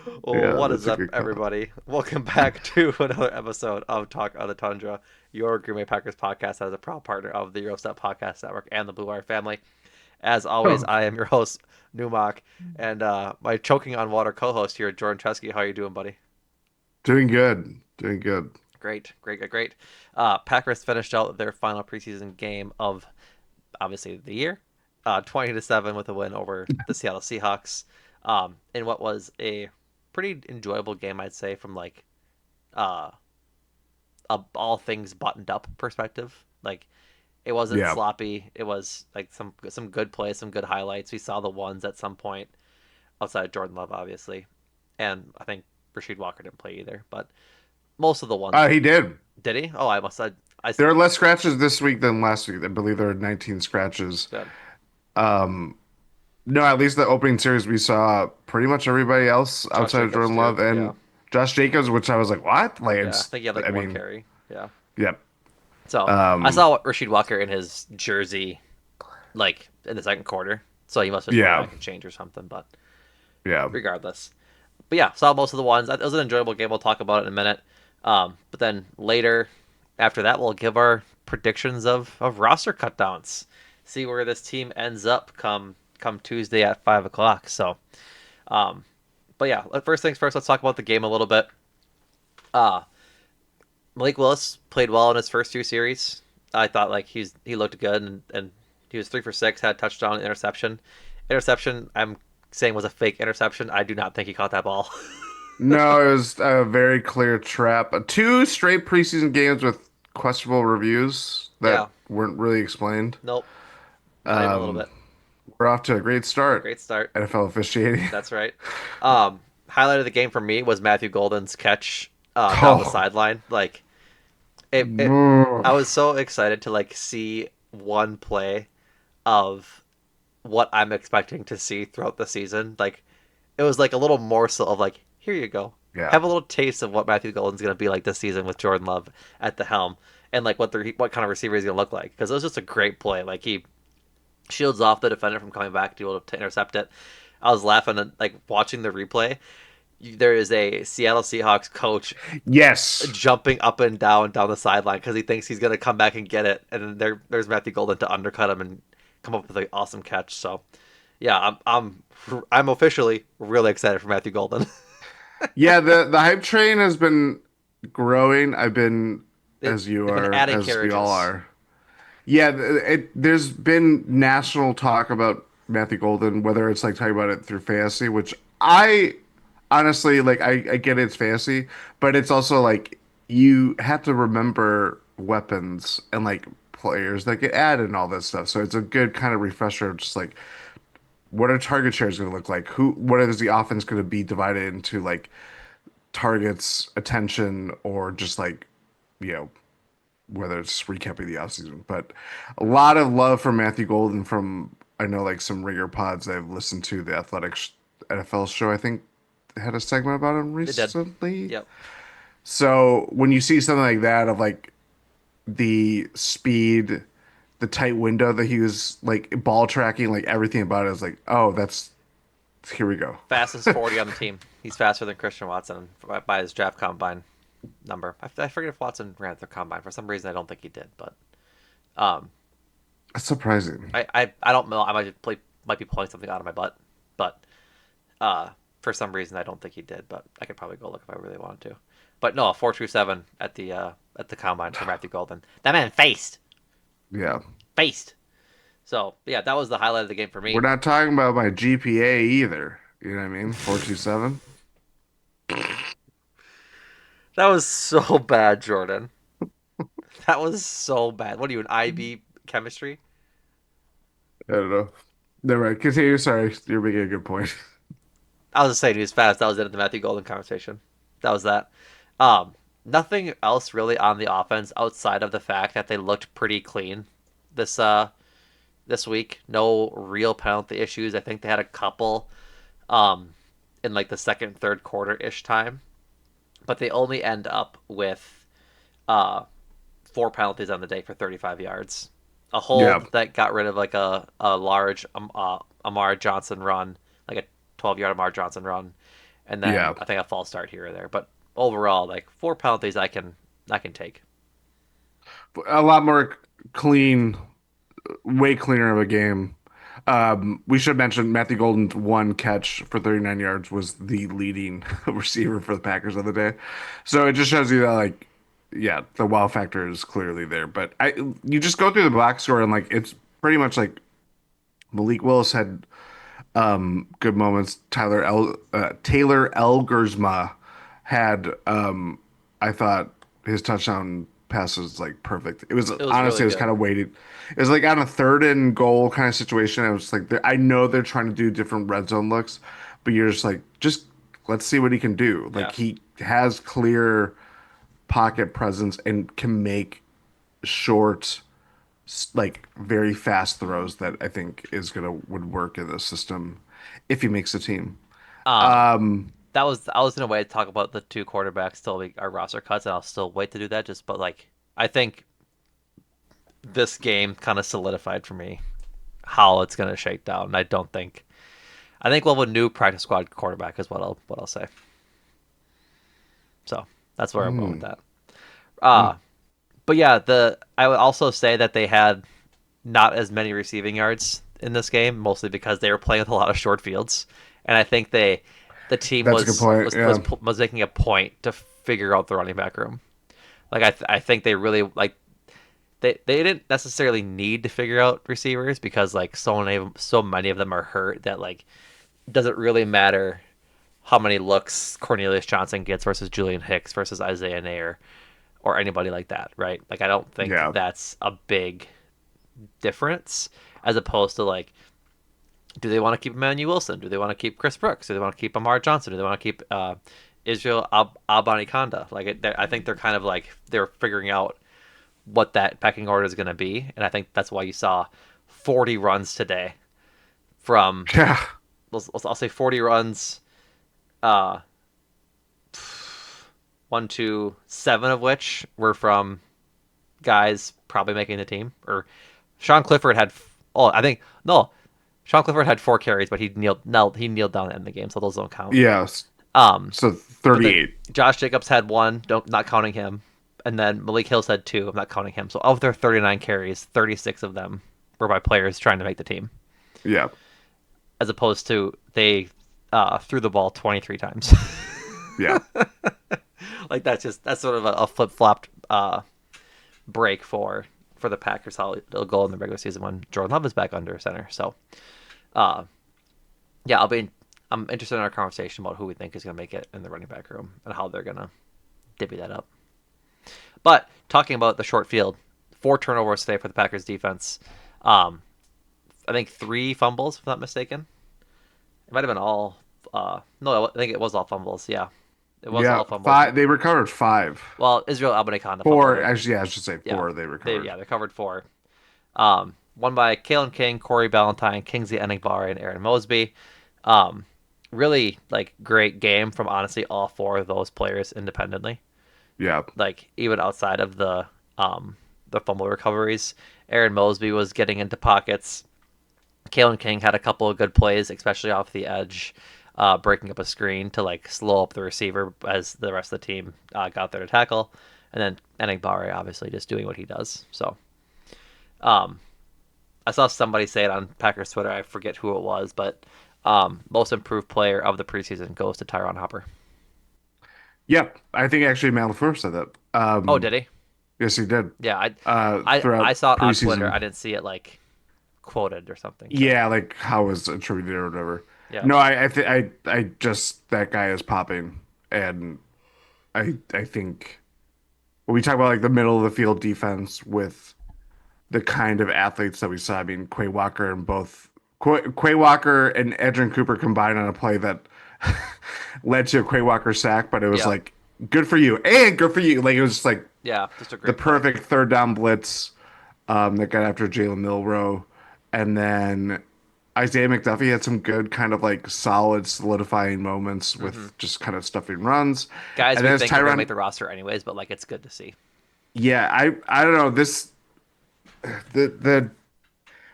Well, Yeah, what is that's a up, good call. everybody? Welcome back to another episode of Talk of the Tundra, your Green Bay Packers podcast as a proud partner of the Eurostep Podcast Network and the Blue Wire family. As always, Oh, I am your host, Numac, and my choking on water co-host here, Jordan Chesky. How are you doing, buddy? doing good. Doing good. Great, great, great, great. Packers finished out their final preseason game of obviously the year, 20-7 with a win over the Seattle Seahawks, in what was a pretty enjoyable game, I'd say, from like uh, a all things buttoned up perspective. Like it wasn't Yeah. sloppy. It was like some good plays, some good highlights. We saw the ones at some point outside of Jordan Love, obviously, and I think Rasheed Walker didn't play either. But most of the ones He did. did he? Oh, I must have. I There are less scratches this week than last week. I believe there are 19 scratches. good. Um, no, at least the opening series we saw pretty much everybody else Josh outside of Jacobs Jordan too. Love Yeah, and Josh Jacobs, which I was like, what? Like yeah. I it's think he had like I one mean, carry. Yeah. yeah. So I Um, saw Rasheed Walker in his jersey like in the second quarter. So he must have just went yeah. back and changed or something. But Yeah. regardless, but yeah, saw most of the ones. It was an enjoyable game. We'll talk about it in a minute. But then later, after that, we'll give our predictions of roster cutdowns. See where this team ends up come Tuesday at 5 o'clock. So, um, but yeah, first things first. Let's talk about the game a little bit. Uh, Malik Willis played well in his first two series. I thought like he looked good and he was 3 for 6, had a touchdown, interception. Interception, I'm saying was a fake interception. I do not think he caught that ball. No, it was a very clear trap. Two straight preseason games with questionable reviews that Yeah, weren't really explained. nope, not even a little Um, bit. we're off to a great start, Great start. NFL officiating. That's right. Highlight of the game for me was Matthew Golden's catch down the Oh, sideline. Like it, I was so excited to like see one play of what I'm expecting to see throughout the season. Like it was like a little morsel of like, here you go. yeah. Have a little taste of what Matthew Golden's going to be like this season with Jordan Love at the helm, and like what kind of receiver he's going to look like. Because it was just a great play. Like he shields off the defender from coming back to be able to intercept it. I was laughing at like watching the replay. There is a Seattle Seahawks coach Yes. jumping up and down the sideline because he thinks he's going to come back and get it, and then there's Matthew Golden to undercut him and come up with an awesome catch. So yeah, I'm officially really excited for Matthew Golden. Yeah, the hype train has been growing. I've been, They've as you been are, adding as we all carriages. are. Yeah, there's been national talk about Matthew Golden, whether it's like talking about it through fantasy, which I honestly like. I get it's fantasy, but it's also like you have to remember weapons and like players that get added and all that stuff. So it's a good kind of refresher of just like what are target shares going to look like? What is the offense going to be divided into like targets, attention, or just like, you know, whether it's recapping the offseason. But a lot of love for Matthew Golden from I know like some Ringer pods I've listened to. The Athletic NFL show I think had a segment about him They did. recently. Yep. So when you see something like that of like the speed, the tight window that he was like ball tracking, like everything about it is like, oh, that's here we go. Fastest 40 on the team. He's faster than Christian Watson by his draft combine number. I forget if Watson ran the combine. For some reason, I don't think he did. But um, That's surprising. I don't know. Might be pulling something out of my butt. But uh, for some reason, I don't think he did. But I could probably go look if I really wanted to. But no, 4.27 at the combine for Matthew Golden. That man Yeah. faced. So yeah, that was the highlight of the game for We're me. not talking about my GPA either. You know what I mean? 427. That was so bad, Jordan. That was so bad. What are you, an IB chemistry? I don't know. Never mind. Continue. Sorry. You're making a good point. I was just saying he was fast. That was it in the Matthew Golden conversation. That was that. Um, Nothing else really on the offense outside of the fact that they looked pretty clean this this week. No real penalty issues. I think they had a couple um in like the second, third quarter ish time, but they only end up with uh 4 penalties on the day for 35 yards. A Yeah. hold that got rid of like a large Amar Johnson run, like a 12-yard Amar Johnson run, and then Yeah, I think a false start here or there. But overall, like 4 penalties, I can take. a lot more clean, way cleaner of a game. We should mention Matthew Golden's one catch for 39 yards was the leading receiver for the Packers of the day. So it just shows you that, like, yeah, the wow factor is clearly there. But you just go through the box score and like it's pretty much like Malik Willis had good moments. Taylor Elgersma had I thought his touchdown pass was like perfect. It was It was honestly really it was kind good. of weighted. It was like on a third and goal kind of situation. I was like, I know they're trying to do different red zone looks, but you're just like, just let's see what he can do. Like Yeah. he has clear pocket presence and can make short, like very fast throws that I think is gonna would work in the system if he makes the team. Um, Um, that was I was gonna wait to talk about the two quarterbacks till our roster cuts, and I'll still wait to do that. Just but like I think this game kind of solidified for me how it's gonna shake down. And I think we'll have a new practice squad quarterback is what I'll say. So that's where I'm going with mm, that. mm, Uh but yeah, the I would also say that they had not as many receiving yards in this game, mostly because they were playing with a lot of short fields, and I think the team that's a good point. Yeah, was making a point to figure out the running back room. Like I think they really like they didn't necessarily need to figure out receivers because like so many of them are hurt that like it doesn't really matter how many looks Cornelius Johnson gets versus Julian Hicks versus Isaiah Nair or anybody like that, right? Like I don't think yeah, that's a big difference as opposed to like do they want to keep Emmanuel Wilson? Do they want to keep Chris Brooks? Do they want to keep Amar Johnson? Do they want to keep Israel Abanikanda? Like I think they're kind of like they're figuring out what that pecking order is going to be, and I think that's why you saw 40 runs today from yeah, I'll say 40 runs, uh, one, two, seven of which were from guys probably making the team. Or Sean Clifford had, oh, I think no, Sean Clifford had 4 carries, but he kneeled down in the game, so those don't count. yeah. Um, So but then 38. Josh Jacobs had one, don't not counting him, and then Malik Hills had two, I'm not counting him. So of their 39 carries, 36 of them were by players trying to make the team, Yeah, as opposed to they threw the ball 23 times. yeah. Like that's sort of a flip flopped break for the Packers how it'll go in the regular season when Jordan Love is back under center. So uh, yeah, I'm interested in our conversation about who we think is going to make it in the running back room and how they're going to divvy that up. But talking about the short field, 4 turnovers today for the Packers defense. Um, I think 3 fumbles, if I'm not mistaken. It might have been all. No, I think it was all fumbles. Yeah, it was Yeah, all fumbles. five. They recovered five. Well, Israel Abanikanda fumbled Four, it. actually, yeah, I should say Yeah, four they recovered. they covered 4. One by Kalen King, Corey Ballantyne, Kingsley Enagbare, and Aaron Mosby. Um, really like great game from honestly all 4 of those players independently. Yeah, Like even outside of the fumble recoveries, Aaron Mosby was getting into pockets. Kalen King had a couple of good plays, especially off the edge, breaking up a screen to like slow up the receiver as the rest of the team got there to tackle, and then Enagbare obviously just doing what he does. So um, I saw somebody say it on Packers Twitter. I forget who it was, but most improved player of the preseason goes to Tyron Hopper. yep. I think actually Matt LaFleur said that. Oh, did he? Yes, he did. Yeah, I Throughout saw it on Twitter. preseason. I didn't see it like quoted or something. So Yeah, like how was attributed or whatever. yeah, No, I just that guy is popping, and I think when we talk about like the middle of the field defense with the kind of athletes that we saw. I mean, Quay Walker and Edrin Cooper combined on a play that led to a Quay Walker sack, but it was yeah, like good for you and good for you. Like it was just like yeah. Just a the great play. perfect third down blitz that got after Jalen Milroe, and then Isaiah McDuffie had some good kind of like solid solidifying moments Hmm. with just kind of stuffing runs, Guys and we then it's think are gonna Tyron. make the roster anyways, but like it's good to see. Yeah, I don't know this the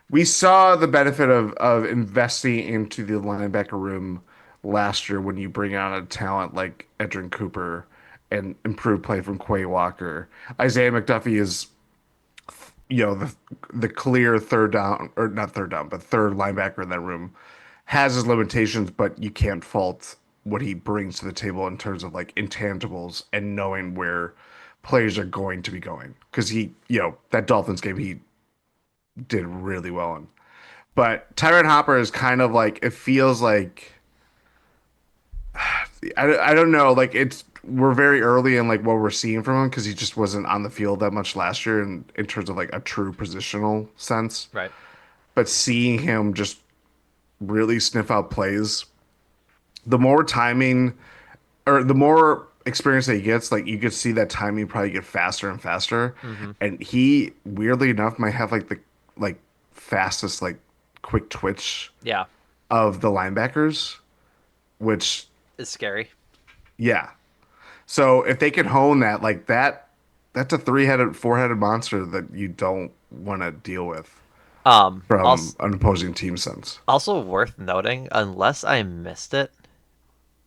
we saw the benefit of investing into the linebacker room last year when you bring on a talent like Edrin Cooper and improved play from Quay Walker. Isaiah McDuffie is, the clear third down, or not third down, but third linebacker in that room. Has his limitations, but you can't fault what he brings to the table in terms of like intangibles and knowing where players are going to be going. Because that Dolphins game he did really well in. But Tyrant Hopper is kind of like, it feels like, I don't know, like we're very early in like what we're seeing from him because he just wasn't on the field that much last year in terms of like a true positional sense. Right. But seeing him just really sniff out plays, the more timing or the more experience that he gets, like you could see that timing probably get faster and faster. Mm-hmm. And he, weirdly enough, might have like the like fastest like quick twitch Yeah. of the linebackers, which It's scary. yeah. So if they can hone that, like that's a three-headed, four-headed monster that you don't want to deal with from Also, an opposing team sense. also worth noting, unless I missed it,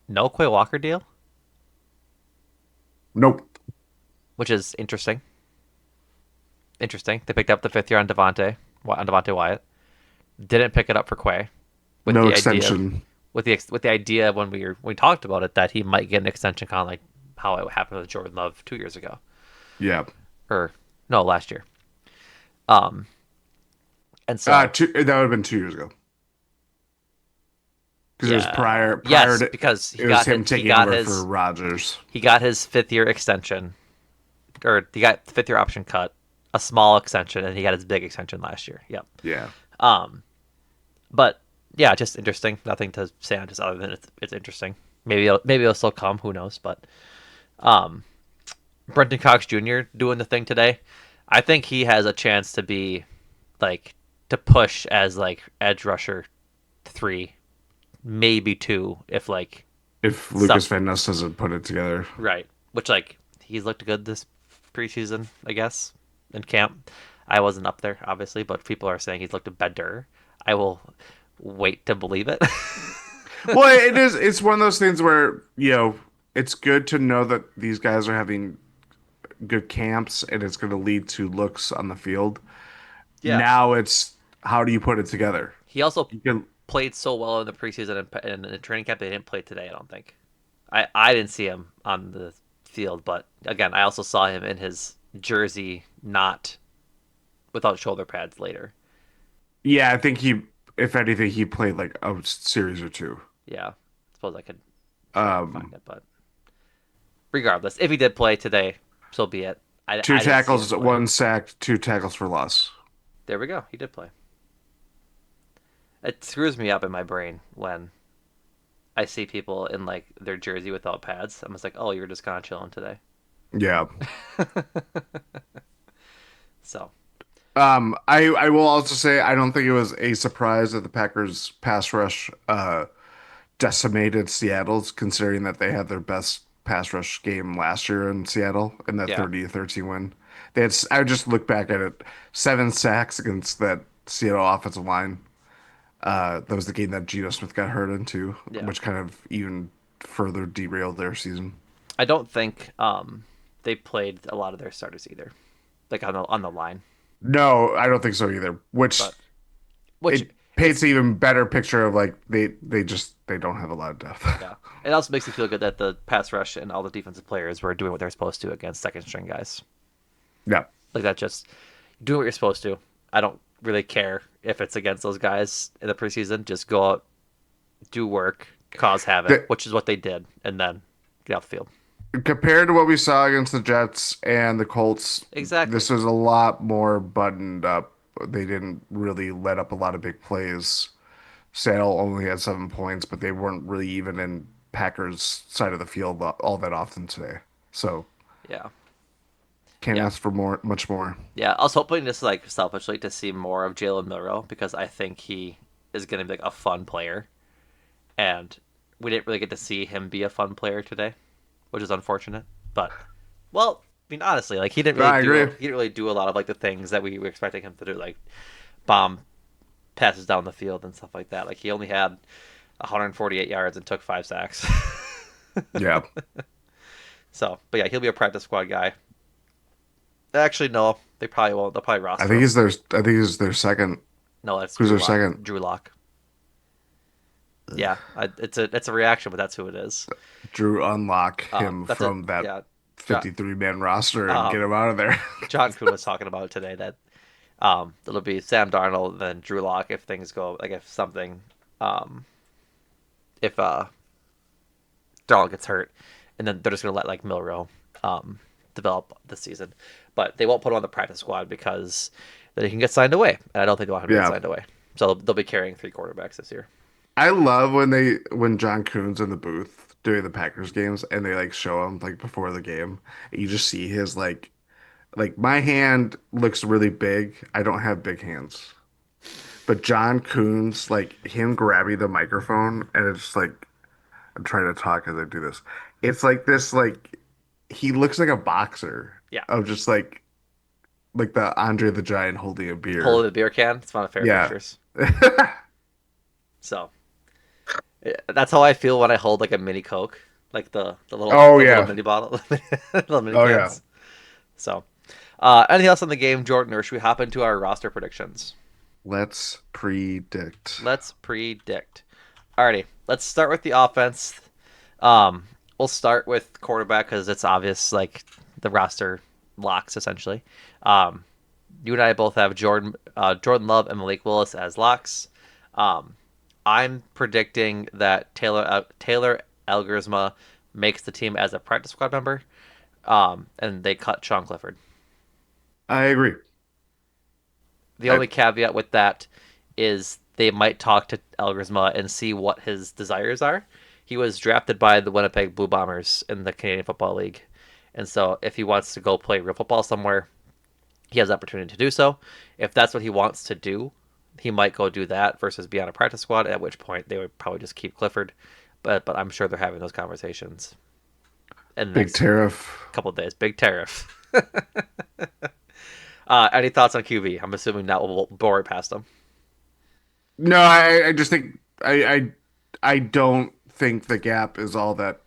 no Quay Walker deal, Nope. which is interesting. Interesting. They picked up the fifth year on Devontae Wyatt. Didn't pick it up for Quay, with No the idea extension. with the idea when we talked about it that he might get an extension, kind of like how it happened with Jordan Love 2 years ago, Yeah. or no, last year. Um, and so That would have been 2 years ago because it was yeah, prior yes, to because it was him taking over for Rodgers. he got his fifth year extension, or he got the fifth year option cut, a small extension, and he got his big extension last year. Yep. Yeah. Um, but yeah, just interesting. Nothing to say on just other than it's interesting. Maybe it'll still come. Who knows? But um, Brenton Cox Jr. doing the thing today. I think he has a chance to be like to push as like edge rusher 3, maybe 2, if like If Lucas stuff Van Ness doesn't put it together. right. Which like he's looked good this preseason, I guess, in camp. I wasn't up there obviously, but people are saying he's looked better. I will wait to believe it. Well, it is. It's one of those things where, it's good to know that these guys are having good camps and it's going to lead to looks on the field. Yeah. Now it's how do you put it together? He also You can, played so well in the preseason and in the training camp. They didn't play today, I don't think. I didn't see him on the field, but again, I also saw him in his jersey, not without shoulder pads later. yeah, I think if anything, he played like a series or two. Yeah, I suppose I could try and find Um, it, but regardless, if he did play today, so be it. Two I didn't see him tackles, play. one sack, two tackles for loss. There we go. He did play. It screws me up in my brain when I see people in like their jersey without pads. I'm just like, oh, you're just kind of chilling today. Yeah. So I will also say I don't think it was a surprise that the Packers pass rush decimated Seattle's, considering that they had their best pass rush game last year in Seattle in that yeah, 30-13 win. I just look back at it, 7 sacks against that Seattle offensive line. That was the game that Geno Smith got hurt into, yeah. which kind of even further derailed their season. I don't think they played a lot of their starters either, like on the line. No, I don't think so either. Which But which it paints it's an even better picture of like they don't have a lot of depth. yeah. It also makes me feel good that the pass rush and all the defensive players were doing what they're supposed to against second string guys. Yeah. Like that, just do what you're supposed to. I don't really care if it's against those guys in the preseason. Just go out, do work, cause havoc, The, which is what they did, and then get off the field. Compared to what we saw against the Jets and the Colts, Exactly. this was a lot more buttoned up. They didn't really let up a lot of big plays. Seattle only had 7 points, but they weren't really even in Packers' side of the field all that often today. So Yeah. can't Yeah. ask for much more. Yeah. I was hoping just like selfishly to see more of Jalen Milrow because I think he is going to be like a fun player, and we didn't really get to see him be a fun player today, which is unfortunate. But well, I mean, honestly, like I agree. he didn't really do a lot of like the things that we were expecting him to do, like bomb passes down the field and stuff like that. Like he only had 148 yards and took 5 sacks. Yeah. So, but yeah, he'll be a practice squad guy. Actually, no, they probably won't. They'll probably I roster think him. he's their second. No, that's Who's Drew their Lock. second? Drew Lock. Yeah, it's a reaction, but that's who it is. Drew, unlock him That's it. from that Yeah, John 53 man roster and get um him out of there. John Kuhn was talking about it today that it'll be Sam Darnold then Drew Lock if things go like if something if Darnold gets hurt, and then they're just gonna let like Milrow um develop this season, but they won't put him on the practice squad because then he can get signed away, and I don't think they want him to get Yeah. signed away. So they'll be carrying 3 quarterbacks this year. I love when John Kuhn's in the booth doing the Packers games and they like show him like before the game. You just see his like my hand looks really big. I don't have big hands. But John Kuhn's like him grabbing the microphone and it's like I'm trying to talk as I do this. It's like this like he looks like a boxer Yeah, of just like the Andre the Giant holding a holding beer. the beer can. It's one of my favorite Yeah. pictures. So yeah, that's how I feel when I hold like a mini Coke, like Oh the little yeah. mini bottle, little mini Oh yeah. cans. So, anything else on the game, Jordan, or should we hop into our roster predictions? Let's predict. Let's predict. Alrighty, let's start with the offense. Um, we'll start with quarterback because it's obvious, like the roster locks essentially. Um, you and I both have Jordan Love and Malik Willis as locks. Um, I'm predicting that Taylor Elgersma makes the team as a practice squad member, and they cut Sean Clifford. I agree. The I only caveat with that is they might talk to Elgersma and see what his desires are. He was drafted by the Winnipeg Blue Bombers in the Canadian Football League, and so if he wants to go play real football somewhere, he has the opportunity to do so. If that's what he wants to do, he might go do that versus be on a practice squad. At which point they would probably just keep Clifford, but I'm sure they're having those conversations in the big next tariff. couple of days. Big tariff. Any thoughts on QB? I'm assuming that will bore it past him. No, I just think I don't think the gap is all that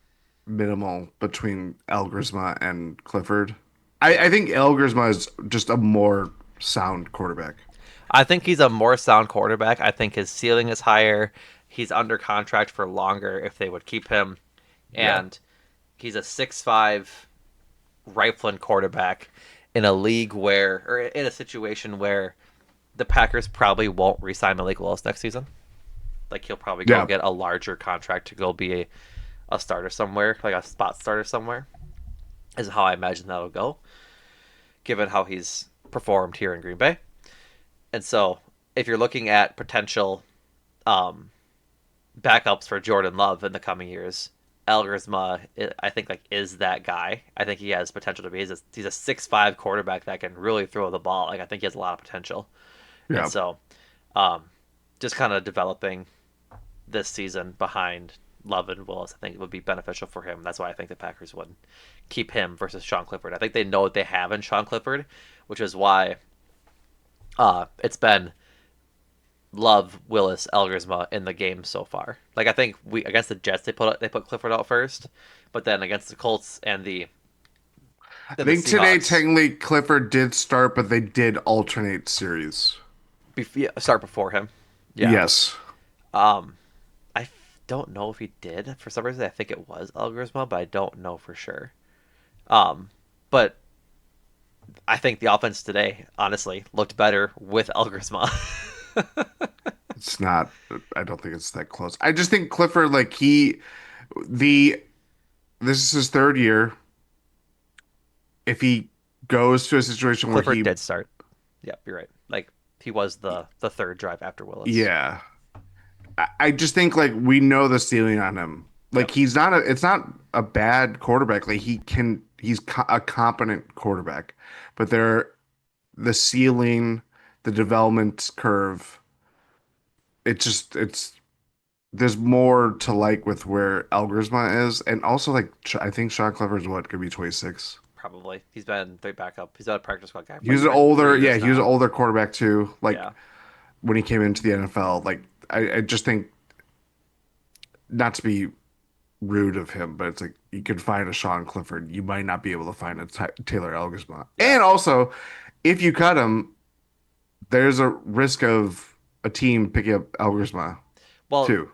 minimal between Elgersma and Clifford. Yeah. I think Elgersma is just a more sound quarterback. I think he's a more sound quarterback. I think his ceiling is higher. He's under contract for longer if they would keep him. Yeah. And he's a 6'5" rifling quarterback in a league where, or in a situation where the Packers probably won't re-sign Malik Willis next season. Like he'll probably go Yeah. get a larger contract to go be a starter somewhere, like a spot starter somewhere. Is how I imagine that'll go, given how he's performed here in Green Bay. And so, if you're looking at potential um, backups for Jordan Love in the coming years, Elgersma, I think, like is that guy. I think he has potential to be. He's a 6'5" quarterback that can really throw the ball. Like I think he has a lot of potential. And Yeah. so, um, just kind of developing this season behind Love and Willis, I think it would be beneficial for him. That's why I think the Packers would keep him versus Sean Clifford. I think they know what they have in Sean Clifford, which is why it's been Love, Willis, Elgersma in the game so far. Like I think we against the Jets they put Clifford out first, but then against the Colts and I the think today Seahawks, technically Clifford did start, but they did alternate series. start before him. Yeah. Yes. Um, I don't know if he did. For some reason, I think it was Elgersma, but I don't know for sure. Um, but I think the offense today, honestly, looked better with Elgersma. It's not I don't think it's that close. I just think Clifford like he the this is his third year. If he goes to a situation where Clifford did start. Yep, you're right. Like he was the third drive after Willis. yeah, I just think like we know the ceiling on him. Like Yep, he's not it's not a bad quarterback. Like a competent quarterback, but the ceiling, the development curve, it's there's more to like with where Elgersma is, and also like I think Sean Clifford's what could be 26. probably. He's been the backup. He's been a practice squad guy He for was like an three older, yeah, years he was an now. older quarterback too. Like Yeah, when he came into the NFL, like I just think not to be rude of him, but it's like you could find a Sean Clifford. You might not be able to find a Taylor Elgersma. Yeah. And also, if you cut him, there's a risk of a team picking up Elgersma Well, too.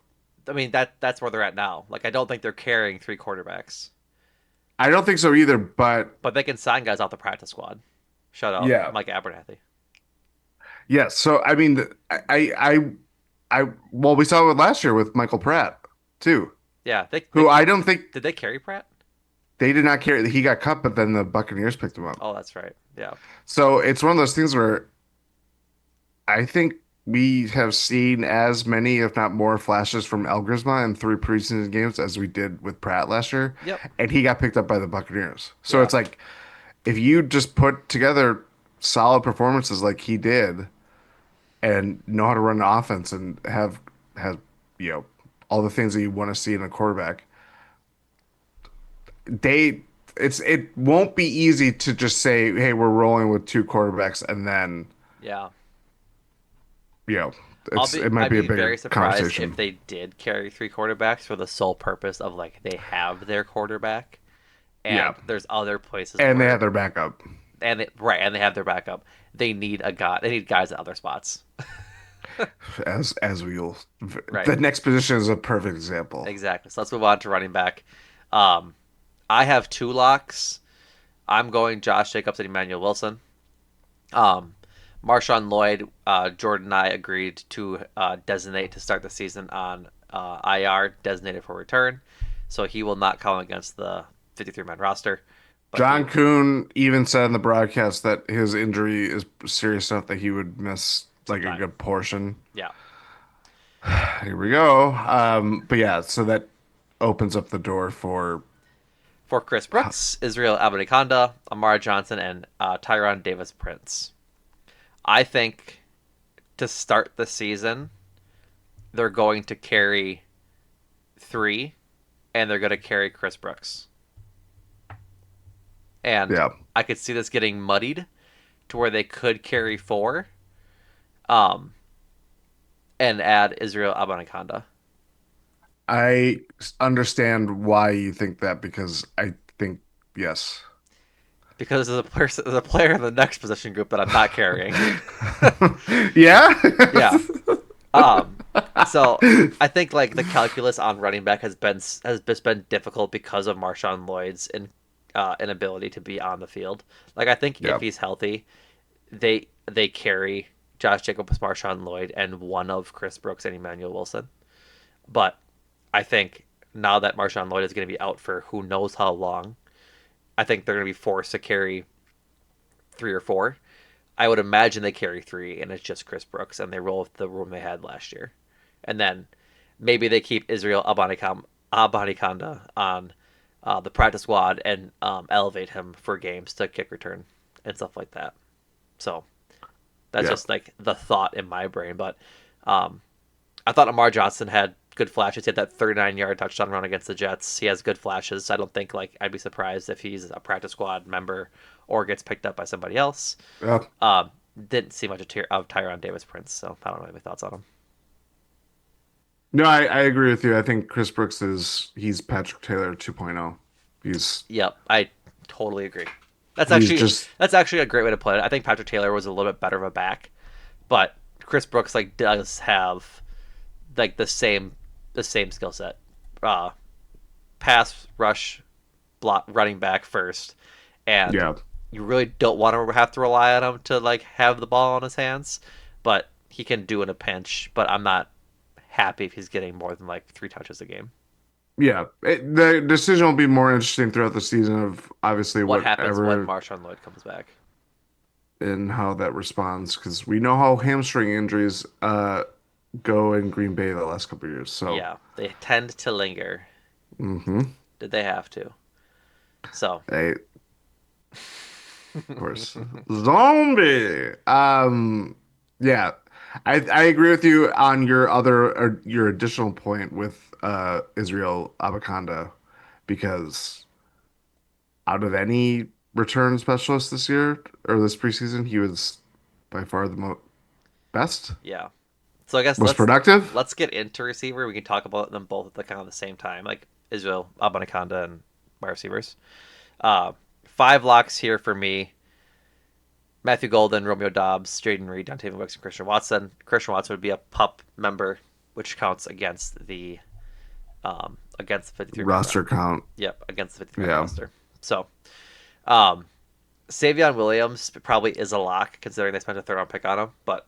I mean that's where they're at now. Like I don't think they're carrying three quarterbacks, I don't think so either, but but they can sign guys off the practice squad. Shout out yeah. Mike Abernathy. Yes. So I mean, well, we saw it last year with Michael Pratt too, Yeah, they who I don't think did they carry Pratt? they did not care. He got cut, but then the Buccaneers picked him up. Oh, that's right. Yeah. So it's one of those things where I think we have seen as many, if not more, flashes from Elgersma in three preseason games as we did with Pratt last year, Yep. and he got picked up by the Buccaneers. So Yeah. it's like if you just put together solid performances like he did and know how to run an offense and have you know all the things that you want to see in a quarterback, they it won't be easy to just say, hey, we're rolling with two quarterbacks and then Yeah. you know it might I'd be a be very bigger surprised if conversation. they did carry three quarterbacks for the sole purpose of like they have their quarterback Yeah. and there's other places And they where have their backup. and they have their backup. They need a guy. They need guys at other spots. As we'll Right. the next position is a perfect example. Exactly. So let's move on to running back. Um, I have two locks. I'm going Josh Jacobs and Emmanuel Wilson. Um, Marshawn Lloyd, Jordan and I agreed to designate to start the season on IR, designated for return. So he will not count against the 53-man roster, but he John Kuhn even said in the broadcast that his injury is serious enough that he would miss some like a time. good portion. Yeah. Here we go. But yeah, so that opens up the door for For Chris Brooks, Israel Abanikanda, Amara Johnson, and Tyron Davis Prince. I think to start the season, they're going to carry three, and they're going to carry Chris Brooks. And yeah. I could see this getting muddied to where they could carry four, um, and add Israel Abanikanda I understand why you think that because I think yes. because there's a player in the next position group that I'm not carrying. Yeah. Yeah. Um. So I think like the calculus on running back has just been difficult because of Marshawn Lloyd's inability to be on the field. Like I think if Yeah. he's healthy, they carry Josh Jacobs, Marshawn Lloyd, and one of Chris Brooks and Emmanuel Wilson. But I think now that Marshawn Lloyd is going to be out for who knows how long, I think they're going to be forced to carry three or four. I would imagine they carry three, and it's just Chris Brooks, and they roll with the room they had last year. And then maybe they keep Israel Abanikanda on the practice squad and elevate him for games to kick return and stuff like that. So that's Yeah. just like the thought in my brain. But um, I thought Amar Johnson had good flashes. He had that 39-yard touchdown run against the Jets. He has good flashes. I don't think like I'd be surprised if he's a practice squad member or gets picked up by somebody else. Yeah. Um, didn't see much of Tyron Davis Prince, so I don't know any thoughts on him. No, I agree with you. I think Chris Brooks he's Patrick Taylor 2.0. He's Yep, I totally agree. That's he's actually just that's actually a great way to put it. I think Patrick Taylor was a little bit better of a back, but Chris Brooks like does have like the same skill set. Uh, pass rush block running back first, and yeah. you really don't want to have to rely on him to like have the ball in his hands, but he can do in a pinch. But I'm not happy if he's getting more than like three touches a game. Yeah. The decision will be more interesting throughout the season of obviously What happens when whatever Marshawn Lloyd comes back? and how that responds because we know how hamstring injuries go in Green Bay the last couple of years. So, Yeah, they tend to linger. hmm Did they have to? So Hey, of course. Zombie. Yeah. I agree with you on your other or your additional point with Israel Abakanda because out of any return specialist this year or this preseason, he was by far the best. yeah, So I guess Was productive. let's get into receiver. We can talk about them both at the kind of the same time, like Israel Abanikanda and wide receivers. Uh, five locks here for me: Matthew Golden, Romeo Dobbs, Jaden Reed, Dontayvion Wicks, and Christian Watson. Christian Watson would be a pup member, which counts against the 53 man roster. Roster count. Yep, against the 53 man Yeah. roster. So, um, Savion Williams probably is a lock considering they spent a third round pick on him, but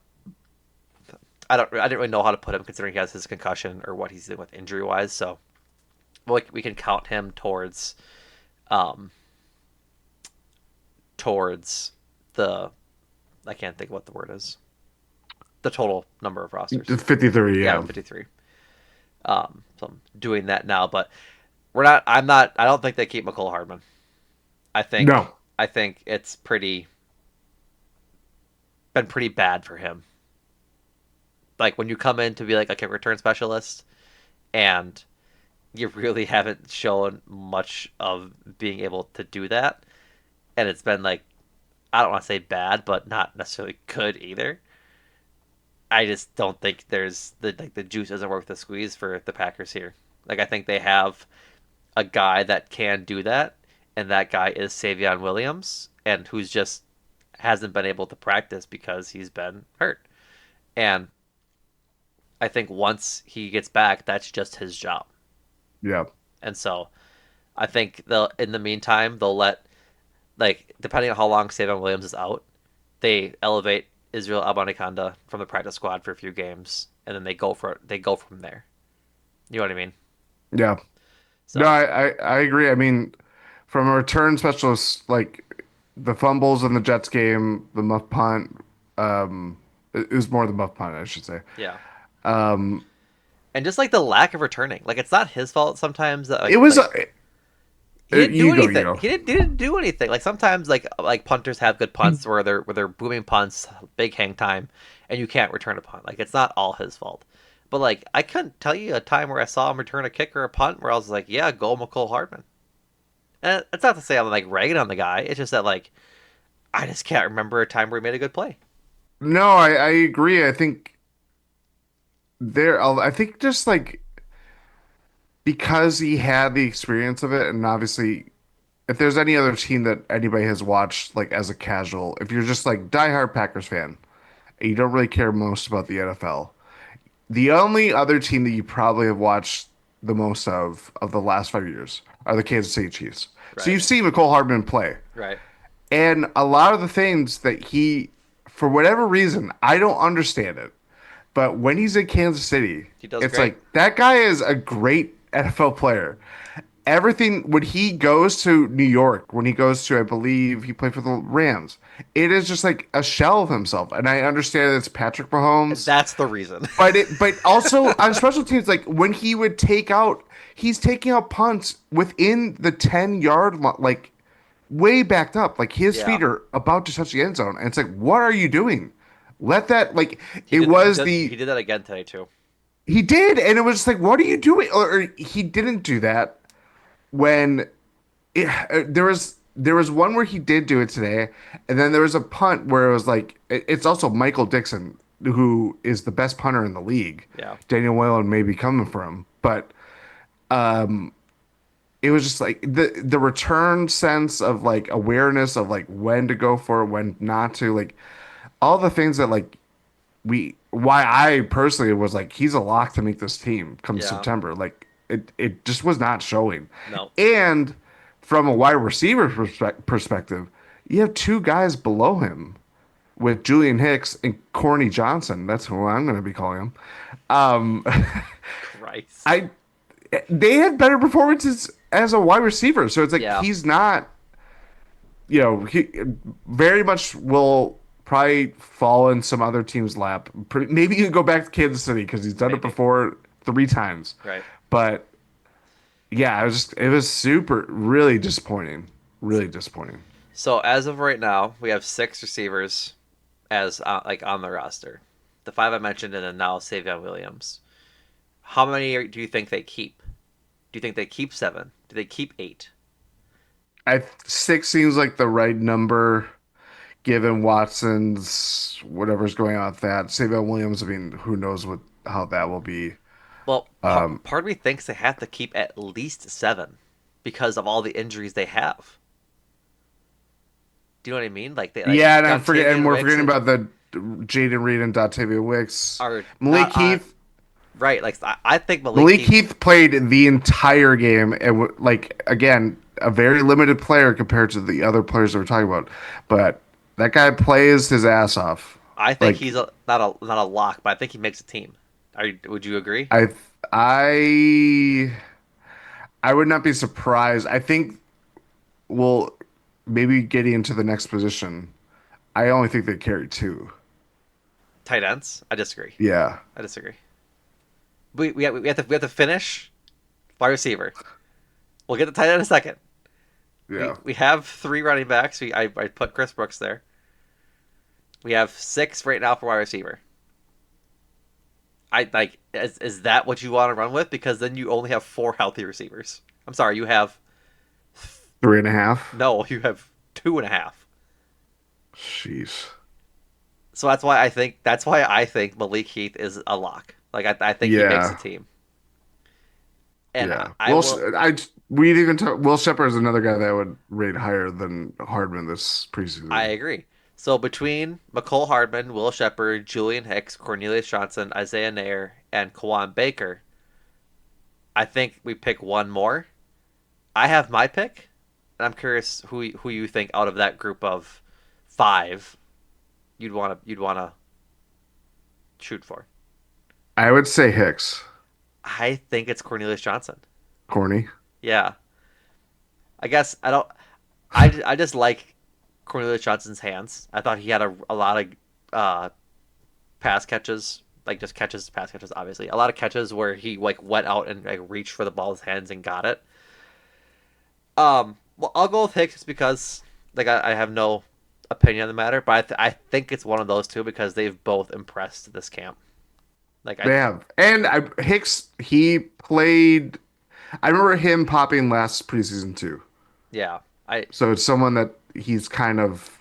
I didn't really know how to put him considering he has his concussion or what he's doing with injury wise. So we can count him um towards the I can't think of what the word is, the total number of rosters. 53, Yeah, yeah. 53. So I'm doing that now, but we're not. I'm not. I don't think they keep McCole Hardman. I think No. I think it's been pretty bad for him. Like when you come in to be like a kick return specialist and you really haven't shown much of being able to do that, and it's been like I don't want to say bad, but not necessarily good either. I just don't think there's the juice isn't worth the squeeze for the Packers here. Like I think they have a guy that can do that, and that guy is Savion Williams, and who's just hasn't been able to practice because he's been hurt. And I think once he gets back, that's just his job. Yeah. And so I think they'll in the meantime they'll let like depending on how long Savion Williams is out, they elevate Israel Abanikanda from the practice squad for a few games, and then they go from there. You know what I mean? Yeah. No, So I agree. I mean, from a return specialist, like the fumbles in the Jets game, the muff punt, it was more the muff punt, I should say. yeah, Um, and just like the lack of returning, like it's not his fault sometimes that it was, he didn't do you go, you anything. go. He didn't do anything. Like sometimes like punters have good punts where they're booming punts, big hang time, and you can't return a punt. Like it's not all his fault. But like I couldn't tell you a time where I saw him return a kick or a punt where I was like, yeah, go McCole Hardman. And it's not to say I'm like ragging on the guy. It's just that like I just can't remember a time where he made a good play. No, I agree. I think I think just like because he had the experience of it, and obviously, if there's any other team that anybody has watched, like as a casual, if you're just like diehard Packers fan and you don't really care most about the NFL, the only other team that you probably have watched the most of the last 5 years are the Kansas City Chiefs. So Right. you've seen McCole Hardman play. Right. And a lot of the things that for whatever reason, I don't understand it. But when he's in Kansas City, He does it's great. like that guy is a great NFL player. Everything when he goes to New York, when he goes to, I believe he played for the Rams, it is just like a shell of himself. And I understand it's Patrick Mahomes, That's the reason. but also on special teams, like when he would he's taking out punts within the 10-yard line, like way backed up. Like his Yeah. feet are about to touch the end zone. And it's like, what are you doing? Let that like He it did was the he did that again today too. he did, and it was just like, what are you doing? Or he didn't do that when there was one where he did do it today, and then there was a punt where it was like it's also Michael Dixon who is the best punter in the league. Yeah. Daniel Whalen may be coming for him, but it was just like the return sense of like awareness of like when to go for it, when not to, like all the things that like we why I personally was like he's a lock to make this team come Yeah. September. Like it just was not showing. No. And from a wide receiver perspective, you have two guys below him with Julian Hicks and Corny Johnson. That's who I'm going to be calling him. Um, Christ. I they had better performances as a wide receiver, so it's like Yeah. he's not. He very much will probably fall in some other team's lap. Maybe you go back to Kansas City because he's done it Maybe. before 3 times. Right. But yeah, it was super, really disappointing. Really disappointing. So as of right now, we have six receivers as like on the roster. The five I mentioned, and then now Savion Williams. How many do you think they keep? Do you think they keep seven? Do they keep eight? 6 seems like the right number given Watson's whatever's going on with that. Savion Williams, I mean, who knows what how that will be. Well, Um, part of me thinks they have to keep at least 7 because of all the injuries they have. Do you know what I mean? Like they like yeah, and and Dontavian we're Wicks forgetting and about the Jaden Reed and Dontavia Wicks. are not Malik on Heath. right. Like I think Malik Malik Heath. Heath played the entire game, and like again, a very limited player compared to the other players that we're talking about. But that guy plays his ass off. I think Like he's not a lock, but I think he makes a team. Would you agree? I, I, I would not be surprised. I think we'll maybe getting into the next position. I only think they carry two. Tight ends? I disagree. Yeah, I disagree. We have to finish wide receiver. We'll get the tight end in a second. yeah. We have 3 running backs. I put Chris Brooks there. We have 6 right now for wide receiver. I like is that what you want to run with? Because then you only have 4 healthy receivers. I'm sorry, you have 3.5. no, you have 2.5. Jeez. So that's why I think Malik Heath is a lock. Like I think he makes the Yeah, team, and yeah. I will. We'd even talk, Will Shepard is another guy that I would rate higher than Hardman this I preseason. agree. So between McCole Hardman, Will Shepard, Julian Hicks, Cornelius Johnson, Isaiah Nair, and Kawan Baker, I think we pick one more. I have my pick, and I'm curious who you think out of that group of 5 you'd wanna shoot for. I would say Hicks. I think it's Cornelius Johnson. Corny. Yeah, I guess I don't. I just like Cornelius Johnson's hands. I thought he had a lot of pass catches, like just catches, pass catches. Obviously, a lot of catches where he like went out and like reached for the ball with his hands and got it. Well, I'll go with Hicks because like I have no opinion on the matter, but I think it's one of those two because they've both impressed this camp. Like I They have. And Hicks, he played. I remember him popping last preseason too. yeah I So it's someone that he's kind of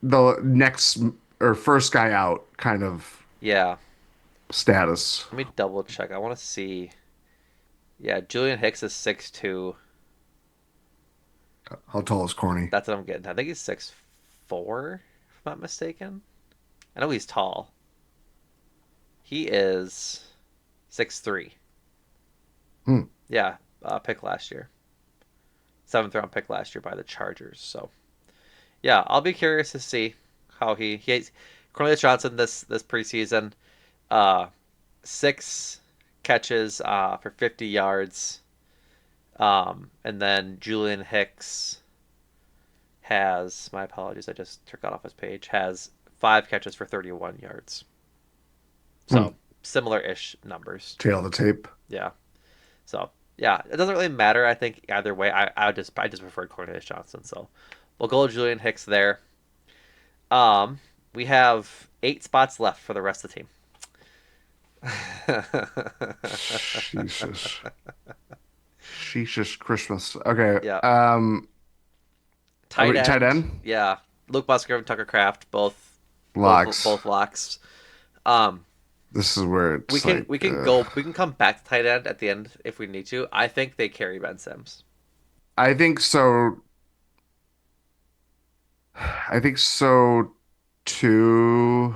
the next or first guy out kind of yeah. status. Let me double check. I want to see. Yeah, Julian Hicks is 6'2". How tall is Corny? That's what I'm getting. I think he's 6'4", if I'm not mistaken. I know he's tall. He is 6'3". Hmm. Yeah, pick last year. 7th round pick last year by the Chargers. So yeah, I'll be curious to see how he Cornelius Johnson this preseason. 6 catches for 50 yards. And then Julian Hicks has my apologies, I just took that off his page. Has 5 catches for 31 yards. Hmm. So similar ish numbers. Tail of the tape. Yeah. So yeah, it doesn't really matter. I think either way. I just preferred Cornelius Johnson. So we'll go Julian Hicks there. Um, we have 8 spots left for the rest of the team. Jesus. Jesus Christmas. Okay. Yeah, Are tight we tight end. end? Yeah, Luke Musgrave and Tucker Craft Locks. both locks. Um, This is where we it's can like we can go we can come back to tight end at the end if we need to. I think they carry Ben Sims. I think so. I think so too,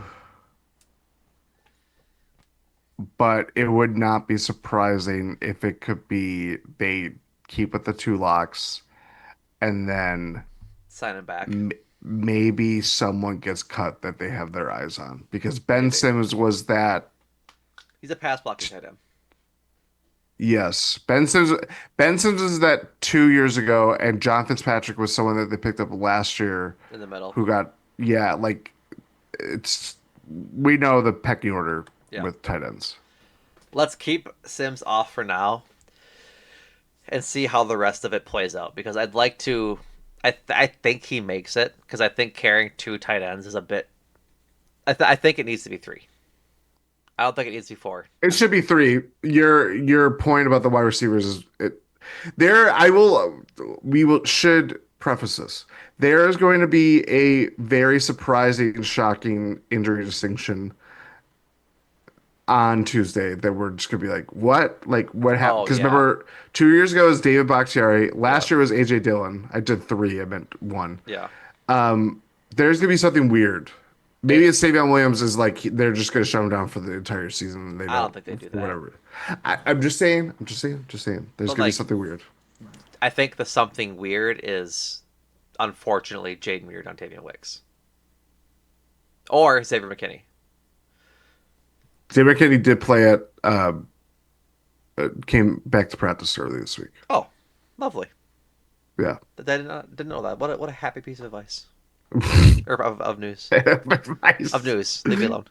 but it would not be surprising if it could be they keep with the two locks and then Sign him back. m maybe someone gets cut that they have their eyes on because Ben Maybe Simmons was that. he's a pass blocking tight end Yes, Ben Simmons is that 2 years ago, and John Fitzpatrick was someone that they picked up last year in the middle. who got, yeah, like it's we know the pecking order Yeah. with tight ends. Let's keep Sims off for now and see how the rest of it plays out because I'd like to. I think he makes it because I think carrying 2 tight ends is a bit. I think it needs to be 3. I don't think it needs to be 4. It should be three. Your point about the wide receivers is it there. I will. We will should preface this. There is going to be a very surprising and shocking injury distinction on Tuesday that we're just gonna be like, what? Like, what happened? Oh Because yeah, remember, 2 years ago was David Bakhtiari. yeah, Last year was AJ Dillon. I did three. I meant one. yeah. There's gonna be something weird. Maybe It. it's Savion Williams is like they're just gonna shut him down for the entire season and they I don't don't think they do that. whatever. I'm just saying. I'm just saying. Just saying. There's But gonna be like, something weird. I think the something weird is unfortunately Jaden Weird on Tavian Wicks or Xavier McKinney. David McKinney did play at came back to practice early this week. Oh, lovely. Yeah. I didn't know that. What a happy piece of advice or of news. Of Nice. news. Leave me alone.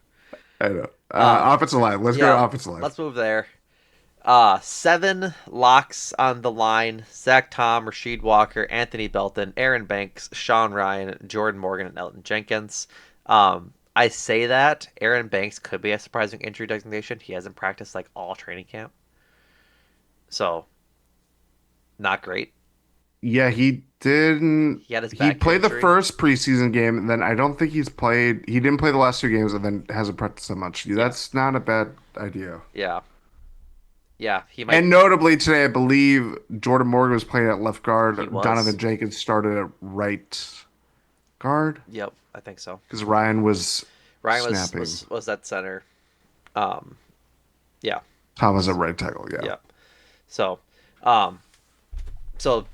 I know. Uh, Offensive line. Let's go to yeah. offensive line. Let's move there. Seven locks on the line: Zach Tom, Rasheed Walker, Anthony Belton, Aaron Banks, Sean Ryan, Jordan Morgan, and Elton Jenkins. I say that Aaron Banks could be a surprising injury designation. He hasn't practiced like all training camp, so not great. Yeah, he didn't. He had his He back played the injury. first preseason game, and then I don't think he's played. He didn't play the last two games, and then hasn't practiced that much. Yeah, That's not a bad idea. yeah, yeah. He might. And notably today, I believe Jordan Morgan was playing at left He guard. was. Donovan Jenkins started at right guard Yep, I think so. because Ryan was Ryan was snapping. was was that center. Um, yeah, Thomas at right tackle. Yeah, yeah. So, um, so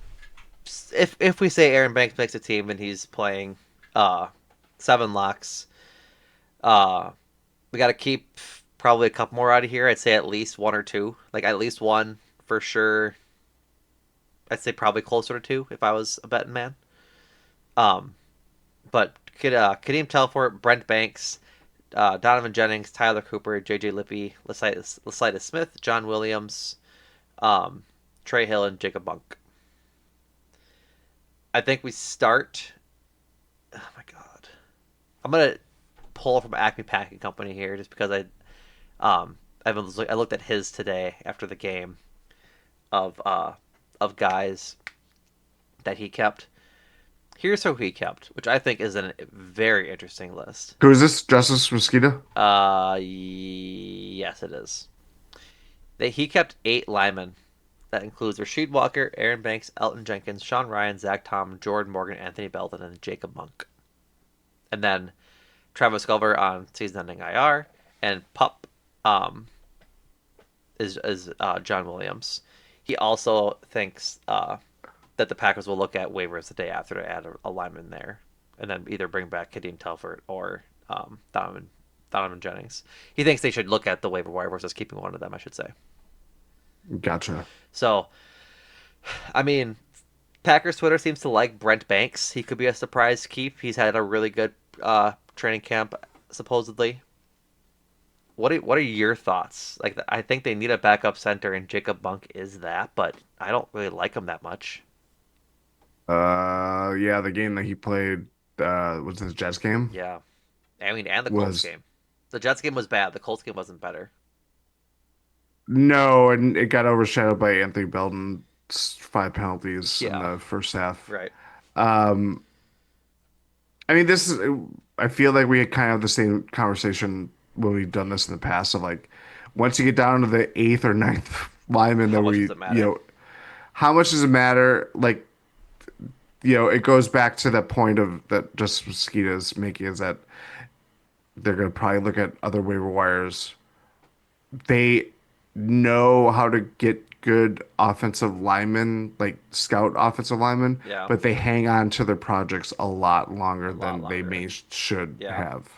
if we say Aaron Banks makes a team and he's playing uh seven locks, uh we got to keep probably a couple more out of here. I'd say at least one or two, like at least one for sure. I'd say probably closer to two if I was a betting man. Um, but Kadeem Telfort, Brent Banks, Donovan Jennings, Tyler Cooper, J.J. Lippy, Lasitis Smith, John Williams, um, Trey Hill, and Jacob Bunk. I think we start. Oh my god, I'm gonna pull from Acme Packing Company here just because I looked at his today after the game of guys that he kept. Here's who he kept, which I think is a very interesting list. who is this? Justice Mosquito? Yes, it is. He kept eight linemen. That includes Rasheed Walker, Aaron Banks, Elton Jenkins, Sean Ryan, Zach Tom, Jordan Morgan, Anthony Belton, and Jacob Monk. And then Travis Culver on season-ending IR, and Pup um, is John Williams. He also thinks that the Packers will look at waivers the day after to add a lineman there, and then either bring back Kadeem Telfort or Donovan Jennings. He thinks they should look at the waiver wire versus keeping one of them, I should say. Gotcha. So, I mean, Packers Twitter seems to like Brent Banks. He could be a surprise keep. He's had a really good training camp, supposedly. What are your thoughts? Like, I think they need a backup center, and Jacob Bunk is that, but I don't really like him that much. Yeah, the game that he played was his Jets game Yeah, I mean, and the Colts was game. The Jets game was bad. The Colts game wasn't better. no, and it got overshadowed by Anthony Belton's five penalties in Yeah, the first half. right. Um, I mean, this is, I feel like we had kind of the same conversation when we've done this in the past of like, once you get down to the eighth or ninth lineman How that much we, does it matter? how much does it matter? Like, it goes back to that point of that just Mosquito's making is that they're going to probably look at other waiver wires. They know how to get good offensive linemen, like scout offensive linemen, Yeah, but they hang on to their projects a lot a longer lot than they longer. should Yeah. have.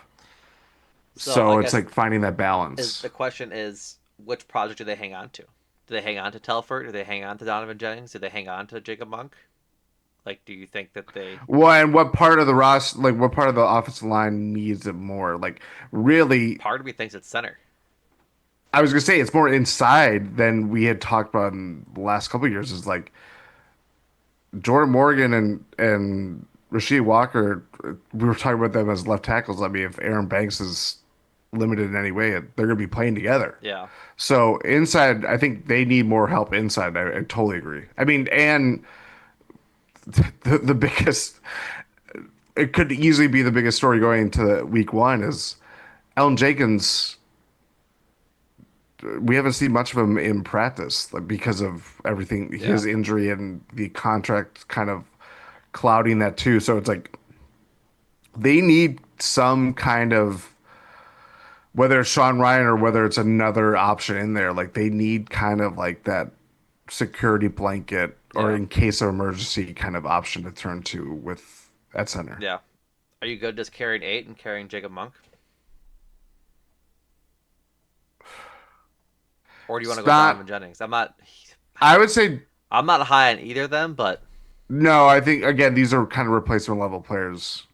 So I So it's guess like finding that is balance. the question is which project do they hang on to? Do they hang on to Telford? Do they hang on to Donovan Jennings? Do they hang on to Jacob Monk? Like, do you think that they Well, and what part of the like what part of the offensive line needs it more? Like, really, part of me thinks it's center. I was gonna say it's more inside than we had talked about in the last couple of years. Is like Jordan Morgan and Rasheed Walker. We were talking about them as left tackles. I mean, if Aaron Banks is limited in any way, they're gonna be playing together. Yeah. So inside, I think they need more help inside. I totally agree. I mean, and the biggest. It could easily be the biggest story going into week one is Alan Jenkins. We haven't seen much of him in practice like, because of everything, Yeah, his injury and the contract kind of clouding that too. So it's like they need some kind of whether it's Sean Ryan or whether it's another option in there, like they need kind of like that security blanket or yeah, in case of emergency kind of option to turn to with at center. yeah. Are you good just carrying 8 and carrying Jacob Monk, or do you want to It's go Donovan not, Jennings? I'm not. I would say I'm not high on either of them, but no. I think again, these are kind of replacement level players,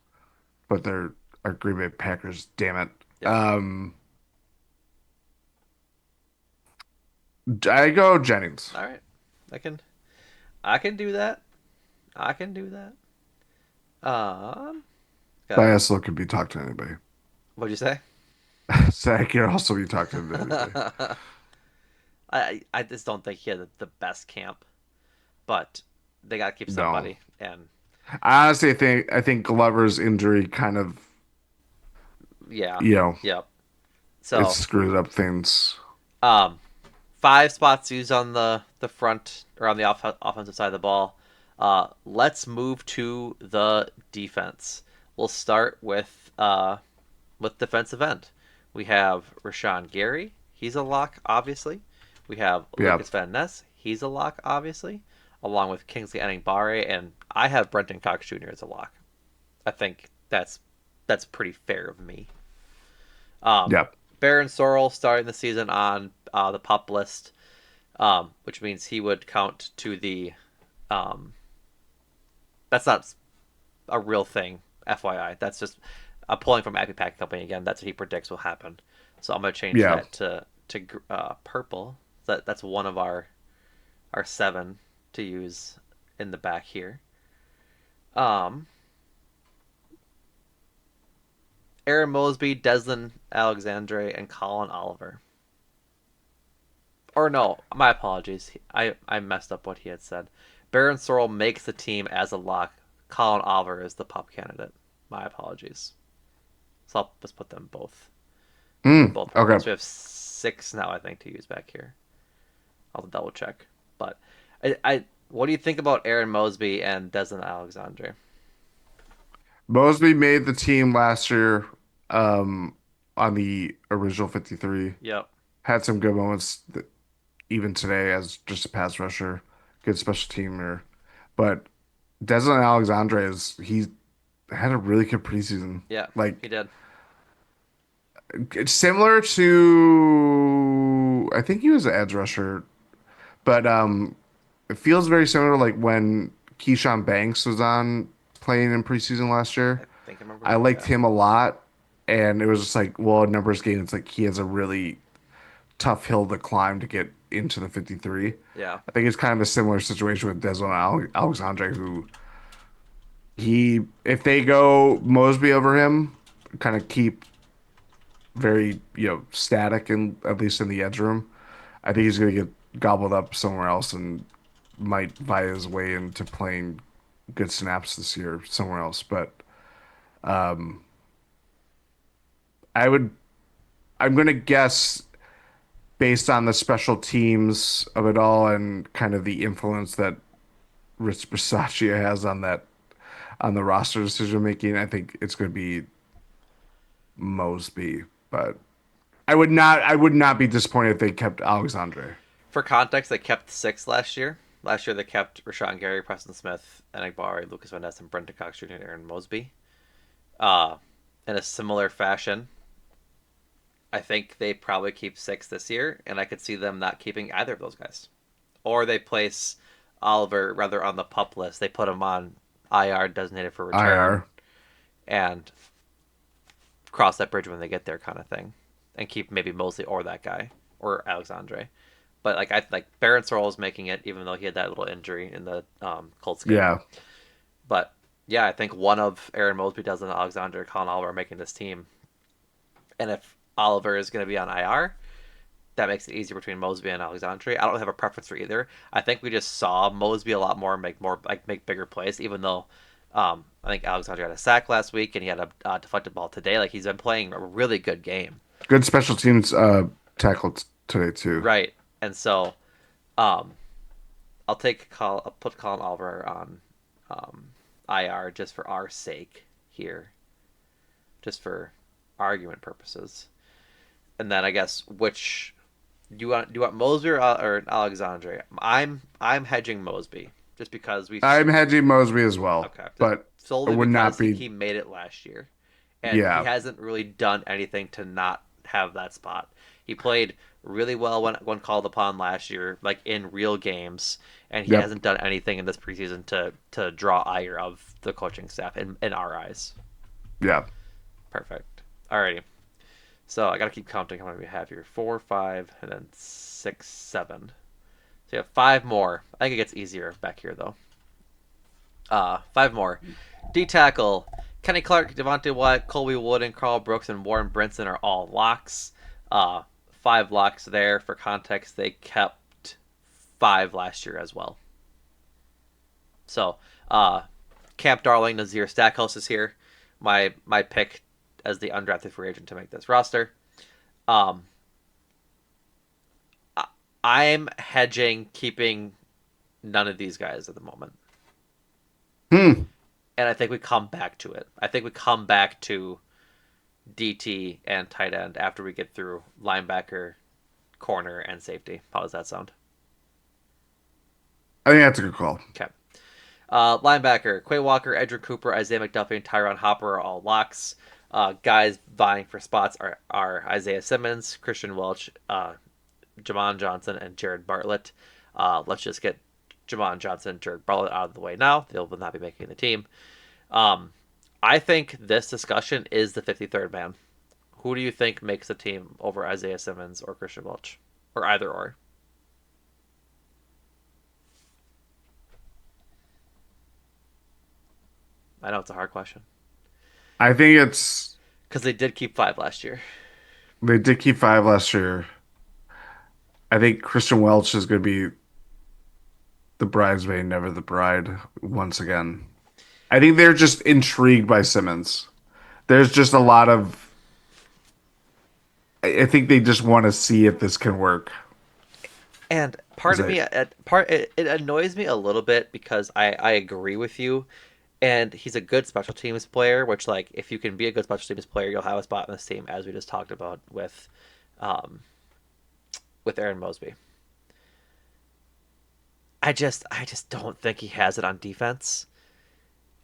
but they're our Green Bay Packers. Damn it. yep. Um, I go Jennings. All right, I can I can do that. I can do that. I Gotta. also could be talked to anybody. What'd you say? Zach can also be talked to anybody. I just don't think he had the best camp, but they gotta keep No, somebody, and I honestly think Glover's injury kind of, yeah, you know, yep. it So, screwed up things. um, 5 spots used on the front or on the offensive side of the ball. Let's move to the defense. We'll start with defensive end. We have Rashawn Gary. He's a lock, obviously. We have Yeah, Lucas Van Ness. He's a lock, obviously, along with Kingsley Enningbare, and I have Brenton Cox Jr. as a lock. I think that's pretty fair of me. Um, yeah. Baron Sorrell starting the season on the pup list, which means he would count to the. Um, that's not a real thing, FYI. That's just I'm pulling from Appy Pack Company again. That's what he predicts will happen. So I'm gonna change Yeah. that to purple. That's one of our 7 to use in the back here. Um, Aaron Mosby, Deslin Alexandre, and Colin Oliver. Or no, my apologies. I messed up what he had said. Baron Sorrell makes the team as a lock. Colin Oliver is the pup candidate. My apologies. So I'll just put them both purple. Okay. So we have 6 now, I think, to use back here. I'll double check. But I what do you think about Aaron Mosby and Desmond Alexandre? Mosby made the team last year um, on the original 53. Yep. Had some good moments even today as just a pass rusher, good special teamer. But Desmond Alexandre is he had a really good preseason. Yeah, he Like did. it's similar to I think he was an edge rusher, but it feels very similar to like when Keyshawn Banks was on playing in preseason last year. I think I remember I that. liked Yeah. him a lot, and it was just like, well, a numbers game. It's like he has a really tough hill to climb to get into the 53. Yeah. I think it's kind of a similar situation with Desmond Alexandre, who if they go Mosby over him, kind of keep very, static and at least in the edge room. I think he's going to get gobbled up somewhere else and might vie his way into playing good snaps this year somewhere else. But I would, I'm going to guess based on the special teams of it all and kind of the influence that Rich Bisaccia has on that on the roster decision making, I think it's going to be Mosby. But I would not be disappointed if they kept Alexandre. For context, they kept 6 last year. Last year they kept Rashawn Gary, Preston Smith, Ennigbare, Lucas Van Ness, and Brenton Cox Jr. and Aaron Mosby. Uh, in a similar fashion, I think they probably keep 6 this year, and I could see them not keeping either of those guys. Or they place Oliver rather on the pup list. They put him on IR, designated for return, IR. and cross that bridge when they get there, kind of thing, and keep maybe Mosley or that guy or Alexandre. But like I like Baron Sorrell is making it, even though he had that little injury in the Colts game. Yeah. But yeah, I think one of Aaron Mosby, Desmond Alexander, Colin Oliver are making this team, and if Oliver is going to be on IR, that makes it easier between Mosby and Alexandre. I don't have a preference for either. I think we just saw Mosby a lot more like make bigger plays, even though I think Alexandre had a sack last week and he had a deflected ball today. Like he's been playing a really good game, Good special teams tackle today too. right? And so um, I'll put Colin Oliver on IR just for our sake here, just for argument purposes. And then I guess which do you want Mosby or Alexandre? I'm hedging Mosby just because I'm hedging Mosby as well, okay, just but it solely would because not he, be. he made it last year, and he Yeah, hasn't really done anything to not have that spot. He played really well when called upon last year, like in real games, and he yep, hasn't done anything in this preseason to draw ire of the coaching staff in our eyes. yeah. Perfect. Alrighty. So I gotta keep counting how many we have here. Four, five, and then six, seven. So you have five more. I think it gets easier back here though. Five more. D tackle. Kenny Clark, Devontae Wyatt, Colby Wooden, Carl Brooks, and Warren Brinson are all locks. Five locks there. For context, they kept five last year as well. So, Camp Darling, Nazir Stackhouse is here. My pick as the undrafted free agent to make this roster. Um, I'm hedging keeping none of these guys at the moment. Hmm. And I think we come back to it. I think we come back to DT and tight end after we get through linebacker, corner, and safety. How does that sound? I think that's a good call. Okay. Linebacker, Quay Walker, Edric Cooper, Isaiah McDuffie, and Tyron Hopper are all locks. Guys vying for spots are Isaiah Simmons, Christian Welch, Jamon Johnson, and Jared Bartlett. Let's just get Jamon Johnson and Jared Bartlett out of the way now. They will not be making the team. Um, I think this discussion is the 53rd man. Who do you think makes the team over Isaiah Simmons or Christian Welch? Or either or? I know it's a hard question. I think it's Because they did keep five last year. they did keep five last year. I think Christian Welch is going to be the bridesmaid, never the bride, once again. I think they're just intrigued by Simmons. There's just a lot of. I think they just want to see if this can work. And part Is of me, it? it annoys me a little bit because I agree with you, and he's a good special teams player. Which like if you can be a good special teams player, you'll have a spot in this team, as we just talked about um, with Aaron Mosby. I just don't think he has it on defense,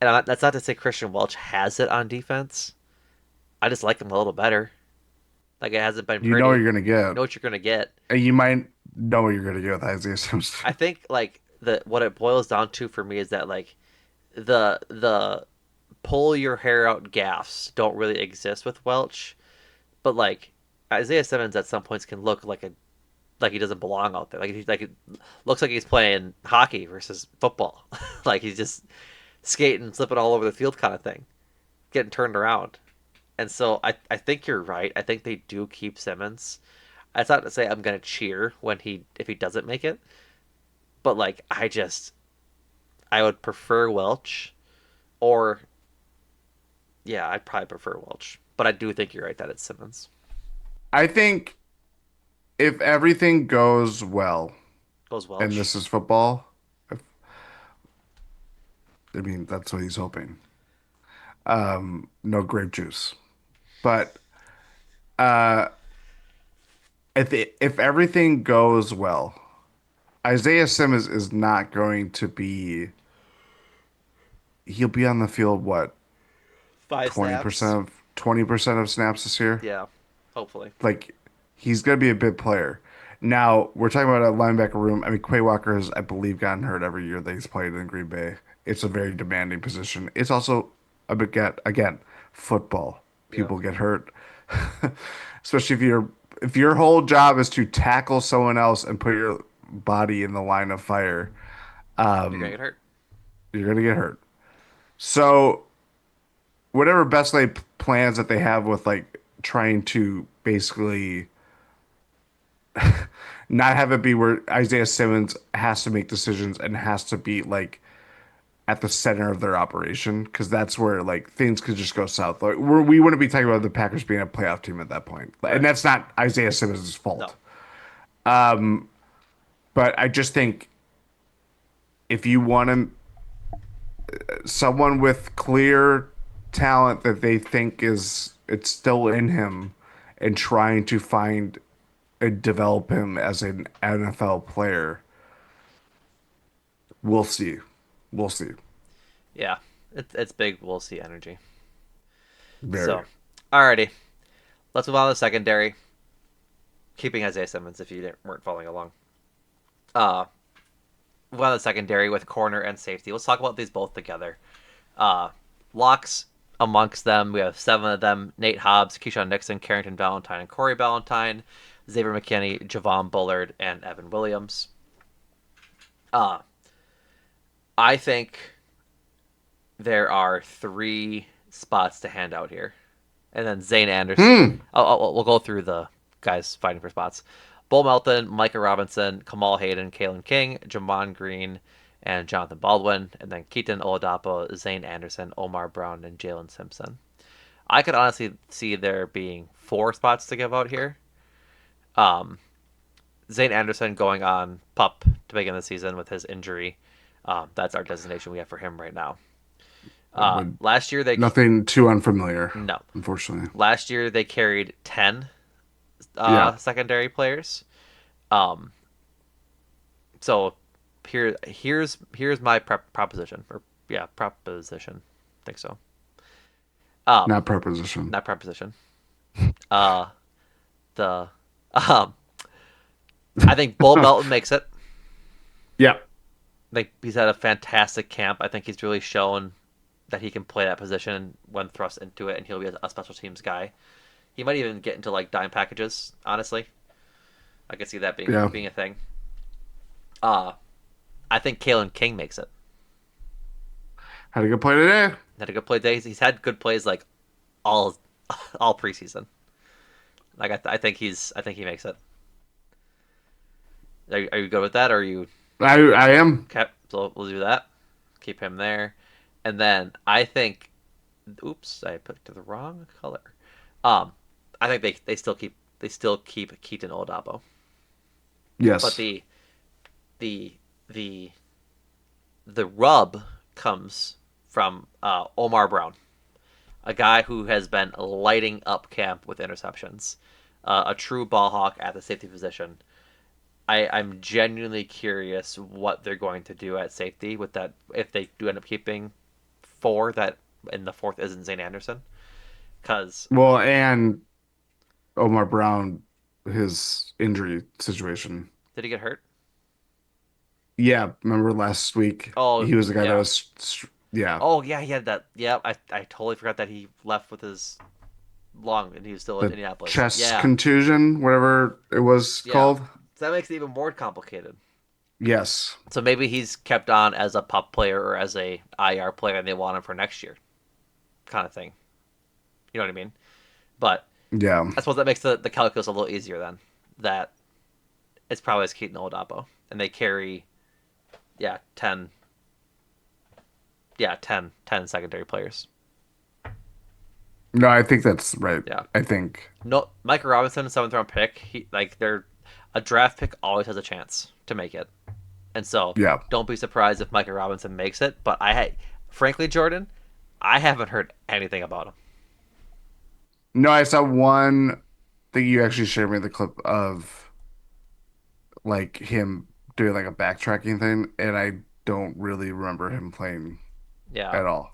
and that's not to say Christian Welch has it on defense. I just like him a little better. Like it hasn't been You know what pretty. you're going to You get. know what you're gonna get. And you might know what you're going to get with Isaiah Simmons. I think like the what it boils down to for me is that like the pull your hair out gaffs don't really exist with Welch, but like Isaiah Simmons at some points can look like he doesn't belong out there. Like it looks like he's playing hockey versus football. Like he's just skating, slipping all over the field kind of thing, getting turned around. And so I think you're right. I think they do keep Simmons. That's not to say I'm gonna cheer when he if he doesn't make it, but like I would prefer Welch or yeah, I'd probably prefer Welch. But I do think you're right that it's Simmons. I think if everything goes well, Goes and Welch. this is football, I mean, that's what he's hoping. No grape juice. But uh, if everything goes well, Isaiah Simmons is not going to be. He'll be on the field what Five snaps. 20% of snaps this year. Yeah, hopefully. Like he's going to be a big player. Now we're talking about a linebacker room. I mean, Quay Walker has, I believe, gotten hurt every year that he's played in Green Bay. It's a very demanding position. It's also a bit get again football. Yep. People get hurt, especially if your whole job is to tackle someone else and put your body in the line of fire. You're gonna get hurt. You're gonna get hurt. So whatever best laid plans that they have with like trying to basically not have it be where Isaiah Simmons has to make decisions and has to be like at the center of their operation because that's where like things could just go south. Like we wouldn't be talking about the Packers being a playoff team at that point, and Right. that's not Isaiah Simmons' fault. No. But I just think if you want someone with clear talent that they think is it's still in him and trying to find and develop him as an NFL player, we'll see. We'll see. Yeah. It's big. We'll see energy. Very. So, alrighty. Let's move on to the secondary. Keeping Isaiah Simmons if you weren't following along. Uh, move on to the secondary with corner and safety. Let's talk about these both together. Uh, locks amongst them. We have seven of them: Nate Hobbs, Keyshawn Nixon, Carrington Valentine, and Corey Valentine, Xavier McKinney, Javon Bullard, and Evan Williams. Uh, I think there are three spots to hand out here, and then Zane Anderson. Hmm. We'll go through the guys fighting for spots. Bull Melton, Micah Robinson, Kamal Hayden, Kalen King, Jamon Green, and Jonathan Baldwin, and then Keaton Oladapo, Zane Anderson, Omar Brown, and Jalen Simpson. I could honestly see there being four spots to give out here. Um, Zane Anderson going on pup to begin the season with his injury. That's our designation we have for him right now. But Last year they nothing too unfamiliar, no. unfortunately. Last year they carried 10 Yeah. secondary players. Um, so here's my proposition or yeah proposition. I think so. Um, Not preposition. not proposition. Uh, the um, I think Bull Melton makes it. Yeah. I think he's had a fantastic camp. I think he's really shown that he can play that position when thrust into it, and he'll be a special teams guy. He might even get into like dime packages. Honestly, I could see that being Yeah. being a thing. Uh, I think Kalen King makes it. Had a good play today. Had a good play day. He's had good plays like all all preseason. Like I think he makes it. Are you good with that? Or are you I am. okay? So we'll do that. Keep him there, and then I think. Oops, I picked the wrong color. Um, I think they still keep Keaton Oladapo, but Yes. the the the rub comes from Omar Brown, a guy who has been lighting up camp with interceptions, a true ball hawk at the safety position. I'm genuinely curious what they're going to do at safety with that if they do end up keeping four that in the fourth isn't Zane Anderson because Well, and Omar Brown, his injury situation. did he get hurt? Yeah, remember last week? Oh He was the guy that yeah. was, yeah, Oh yeah, he had that. Yeah, I totally forgot that he left with his lung and he was still in the Indianapolis. chest Yeah, contusion, whatever it was yeah. called. So that makes it even more complicated. Yes. So maybe he's kept on as a pup player or as a IR player, and they want him for next year, kind of thing. You know what I mean? But Yeah. I suppose that makes the calculus a little easier then. That it's probably as Keaton Oladapo, and they carry yeah 10 yeah 10 secondary players. No, I think that's right. Yeah. I think, No, Micah Robinson, seventh round pick. He like they're a draft pick always has a chance to make it, and so yeah. don't be surprised if Micah Robinson makes it. But frankly, Jordan, I haven't heard anything about him. No, I saw one thing you actually shared me the clip of like him doing like a backtracking thing, and I don't really remember him playing Yeah. at all.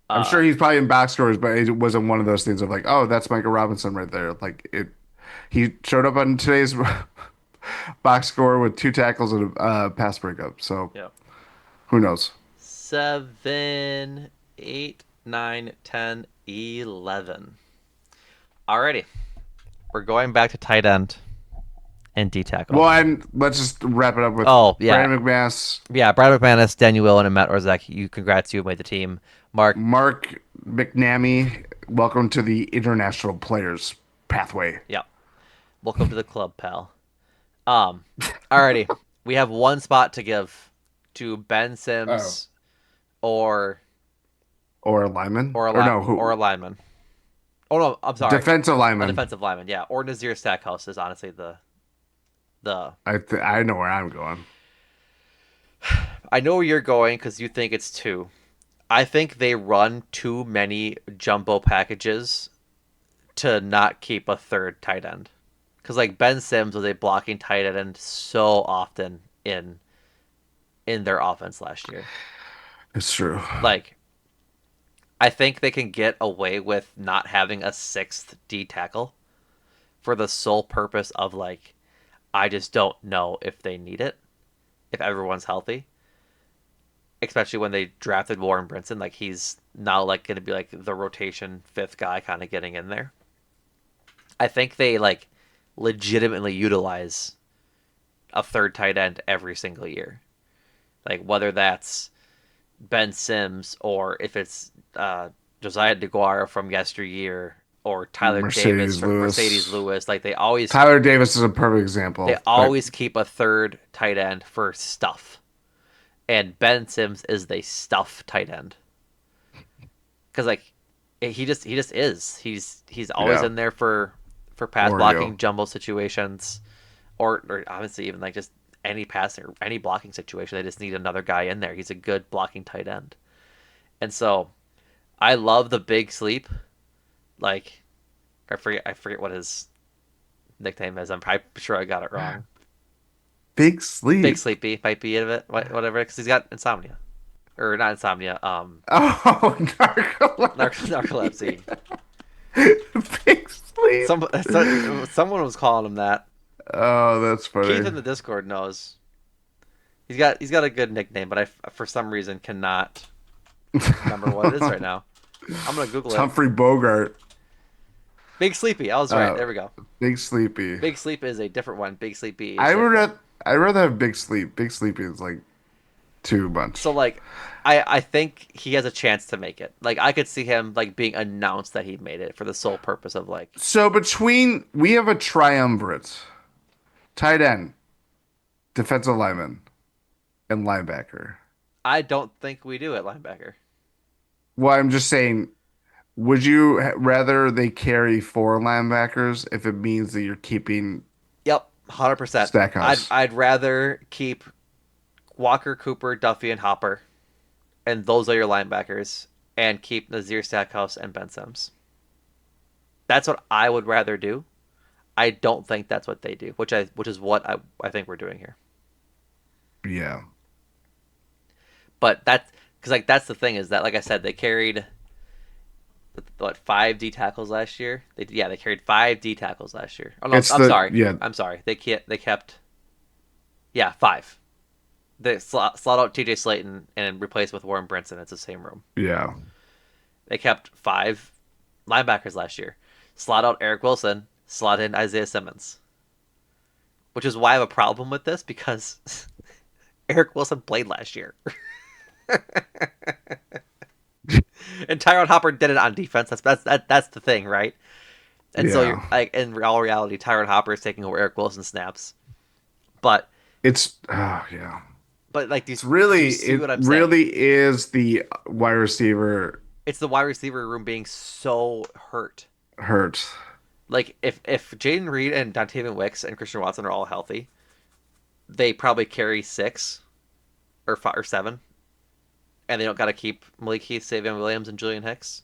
I'm Uh, sure he's probably in back scores, but it wasn't one of those things of like, oh, that's Micah Robinson right there. Like it, he showed up on today's box score with two tackles and a pass breakup. So yeah. who knows? 7, 8, 9, 10, 11. Alrighty, we're going back to tight end and D tackle. Well, and let's just wrap it up with Oh yeah, Brandon McManus, yeah. Brad McManus, Daniel Willen, and Matt Orzak. Congrats, you made the team. Mark, Mark McNamee. Welcome to the international players pathway. yeah. Welcome to the club, pal. Um, alrighty, we have one spot to give to Ben Oh, Sims or or a lineman, or a or no, or a who? lineman. Oh no, I'm sorry, Defensive a lineman. defensive lineman. Yeah, or Nazir Stackhouse is honestly the. I know where I'm going. I know where you're going because you think it's two. I think they run too many jumbo packages to not keep a third tight end. Because like Ben Sims was a blocking tight end so often in their offense last year. It's true. Like I think they can get away with not having a sixth D tackle for the sole purpose of like I just don't know if they need it if everyone's healthy. Especially when they drafted Warren Brinson, like he's now like going to be like the rotation fifth guy, kind of getting in there. I think they like legitimately utilize a third tight end every single year. Like whether that's Ben Sims or if it's Josiah DeGuara from yesteryear or Tyler Davis Mercedes from Mercedes Lewis. Lewis. Like Tyler Davis is a perfect they example. always keep a third tight end for stuff. And Ben Sims is the stuff tight end because like he just is he's always Yeah, in there for pass Oreo. blocking jumbo situations or obviously even like just any passing or any blocking situation. They just need another guy in there. He's a good blocking tight end. And so I love the big sleep. Like I forget what his nickname is. I'm probably sure I got it wrong. Big Big sleep. sleepy might be it of it, whatever, because he's got insomnia or not insomnia. Oh, narcolepsy. Narcolepsy. Big sleep. Someone was calling him that. Oh, that's Keith funny. in the Discord knows. He's got a good nickname, but I for some reason cannot remember what it is right now. I'm gonna Google It's it. Humphrey Bogart. Big Sleepy. I was right. Uh, There we go. Big Sleepy. Big Sleep is a different one. Big Sleepy is I would different. rather, I'd rather have Big Sleep. Big Sleepy is like too So much. like, I think he has a chance to make it. Like I could see him like being announced that he made it for the sole purpose of like. So between we have a triumvirate: tight end, defensive lineman, and linebacker. I don't think we do at linebacker. Well, I'm just saying, would you rather they carry four linebackers if it means that you're keeping Yep, 100%. I'd Stackhouse? I'd rather keep Walker, Cooper, Duffy, and Hopper, and those are your linebackers, and keep Nazir Stackhouse and Ben Sims. That's what I would rather do. I don't think that's what they do, which is what I think we're doing here. Yeah. But that's because like that's the thing is that like I said they carried what 5 D tackles last year. They carried 5 D tackles last year. Oh no, It's I'm the sorry. yeah, I'm sorry. They kept yeah 5. They slot out T.J. Slayton and replace with Warren Brinson. It's the same room. yeah. They kept 5 linebackers last year. Slot out Eric Wilson. Slot in Isaiah Simmons. Which is why I have a problem with this because Eric Wilson played last year. And Tyron Hopper did it on defense. That's the thing, right? And so you're Yeah. like in all reality, Tyron Hopper is taking over Eric Wilson snaps. But It's yeah. like It's do you really see it what I'm saying? really is the wide receiver It's the wide receiver room being so hurt. hurt. Like if Jaden Reed and Dontavian Wicks and Christian Watson are all healthy, they probably carry 6 or 7, and they don't got to keep Malik Heath, Savion Williams, and Julian Hicks.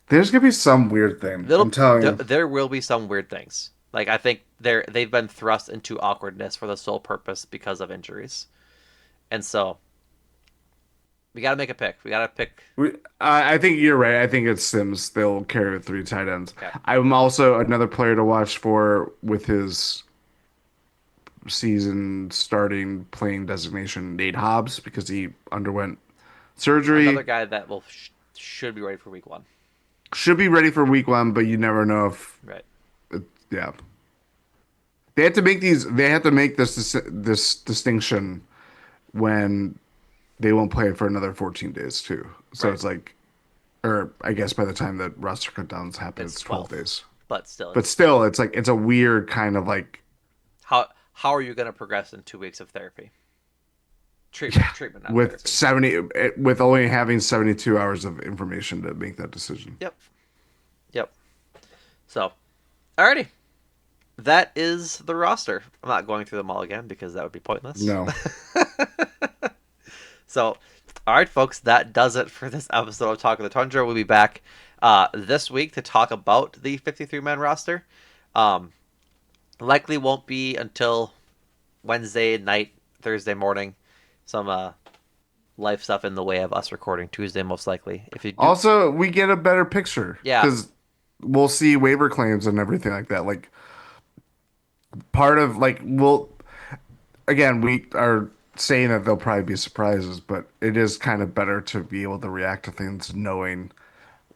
There's gonna be some weird thing. I'm telling you. There will be some weird things. Like I think they've been thrust into awkwardness for the sole purpose because of injuries, and so we got to make a pick. We got to pick. I think you're right. I think it's Sims. They'll carry with three tight ends. Okay, I'm also another player to watch for with his season starting playing designation, Nate Hobbs, because he underwent another surgery. guy that will should be ready for week 1. Should be ready for week one, but you never know if Right. yeah. They have to make these. They have to make this distinction when they won't play for another 14 days too. So Right. it's like, or I guess by the time that roster cutdowns happen, It's it's 12 12, days. but still, But it's still, it's like it's a weird kind of like how how are you going to progress in 2 weeks of therapy? Yeah, Treatment, not with therapy. 70, with only having 72 hours of information to make that decision. Yep. Yep. So, alrighty. That is the roster. I'm not going through them all again because that would be pointless. No. So, all right, folks, that does it for this episode of Talk of the Tundra. We'll be back this week to talk about the 53-man roster. Um, Likely won't be until Wednesday night, Thursday morning. Some life stuff in the way of us recording Tuesday, most likely. If you do, Also, we get a better picture yeah, because we'll see waiver claims and everything like that. Like part of like we'll again we are saying that there'll probably be surprises, but it is kind of better to be able to react to things knowing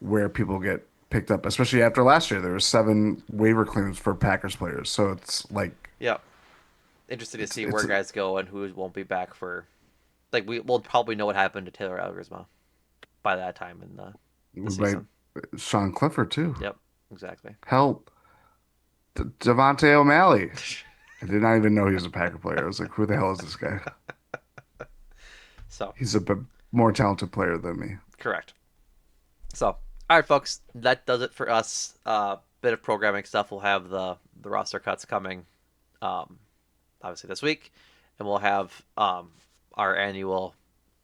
where people get picked up, especially after last year. There were 7 waiver claims for Packers players, so it's like yeah. Interested to it's see it's where guys go and who won't be back for. Like we'll probably know what happened to Taylor Algersma by that time in the by season. Sean Clifford too. Yep, exactly. Hell, Devontae O'Malley. I did not even know he was a Packer player. I was like, who the hell is this guy? So He's a more talented player than me. correct. So all right, folks, that does it for us. Bit of programming stuff. We'll have the roster cuts coming, um, obviously this week, and we'll have our annual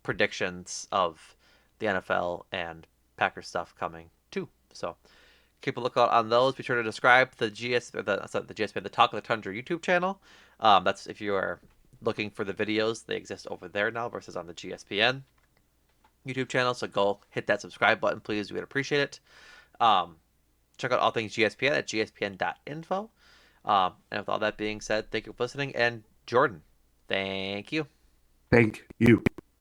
predictions of the NFL and Packers stuff coming too. So keep a lookout on those. Be sure to subscribe to the the Talk of the Tundra YouTube channel. That's if you are looking for the videos, they exist over there now versus on the GSPN YouTube channel. So go hit that subscribe button, please. We would appreciate it. Um, Check out all things GSPN at gspn.info. And with all that being said, thank you for listening. And Jordan, thank you. Thank you.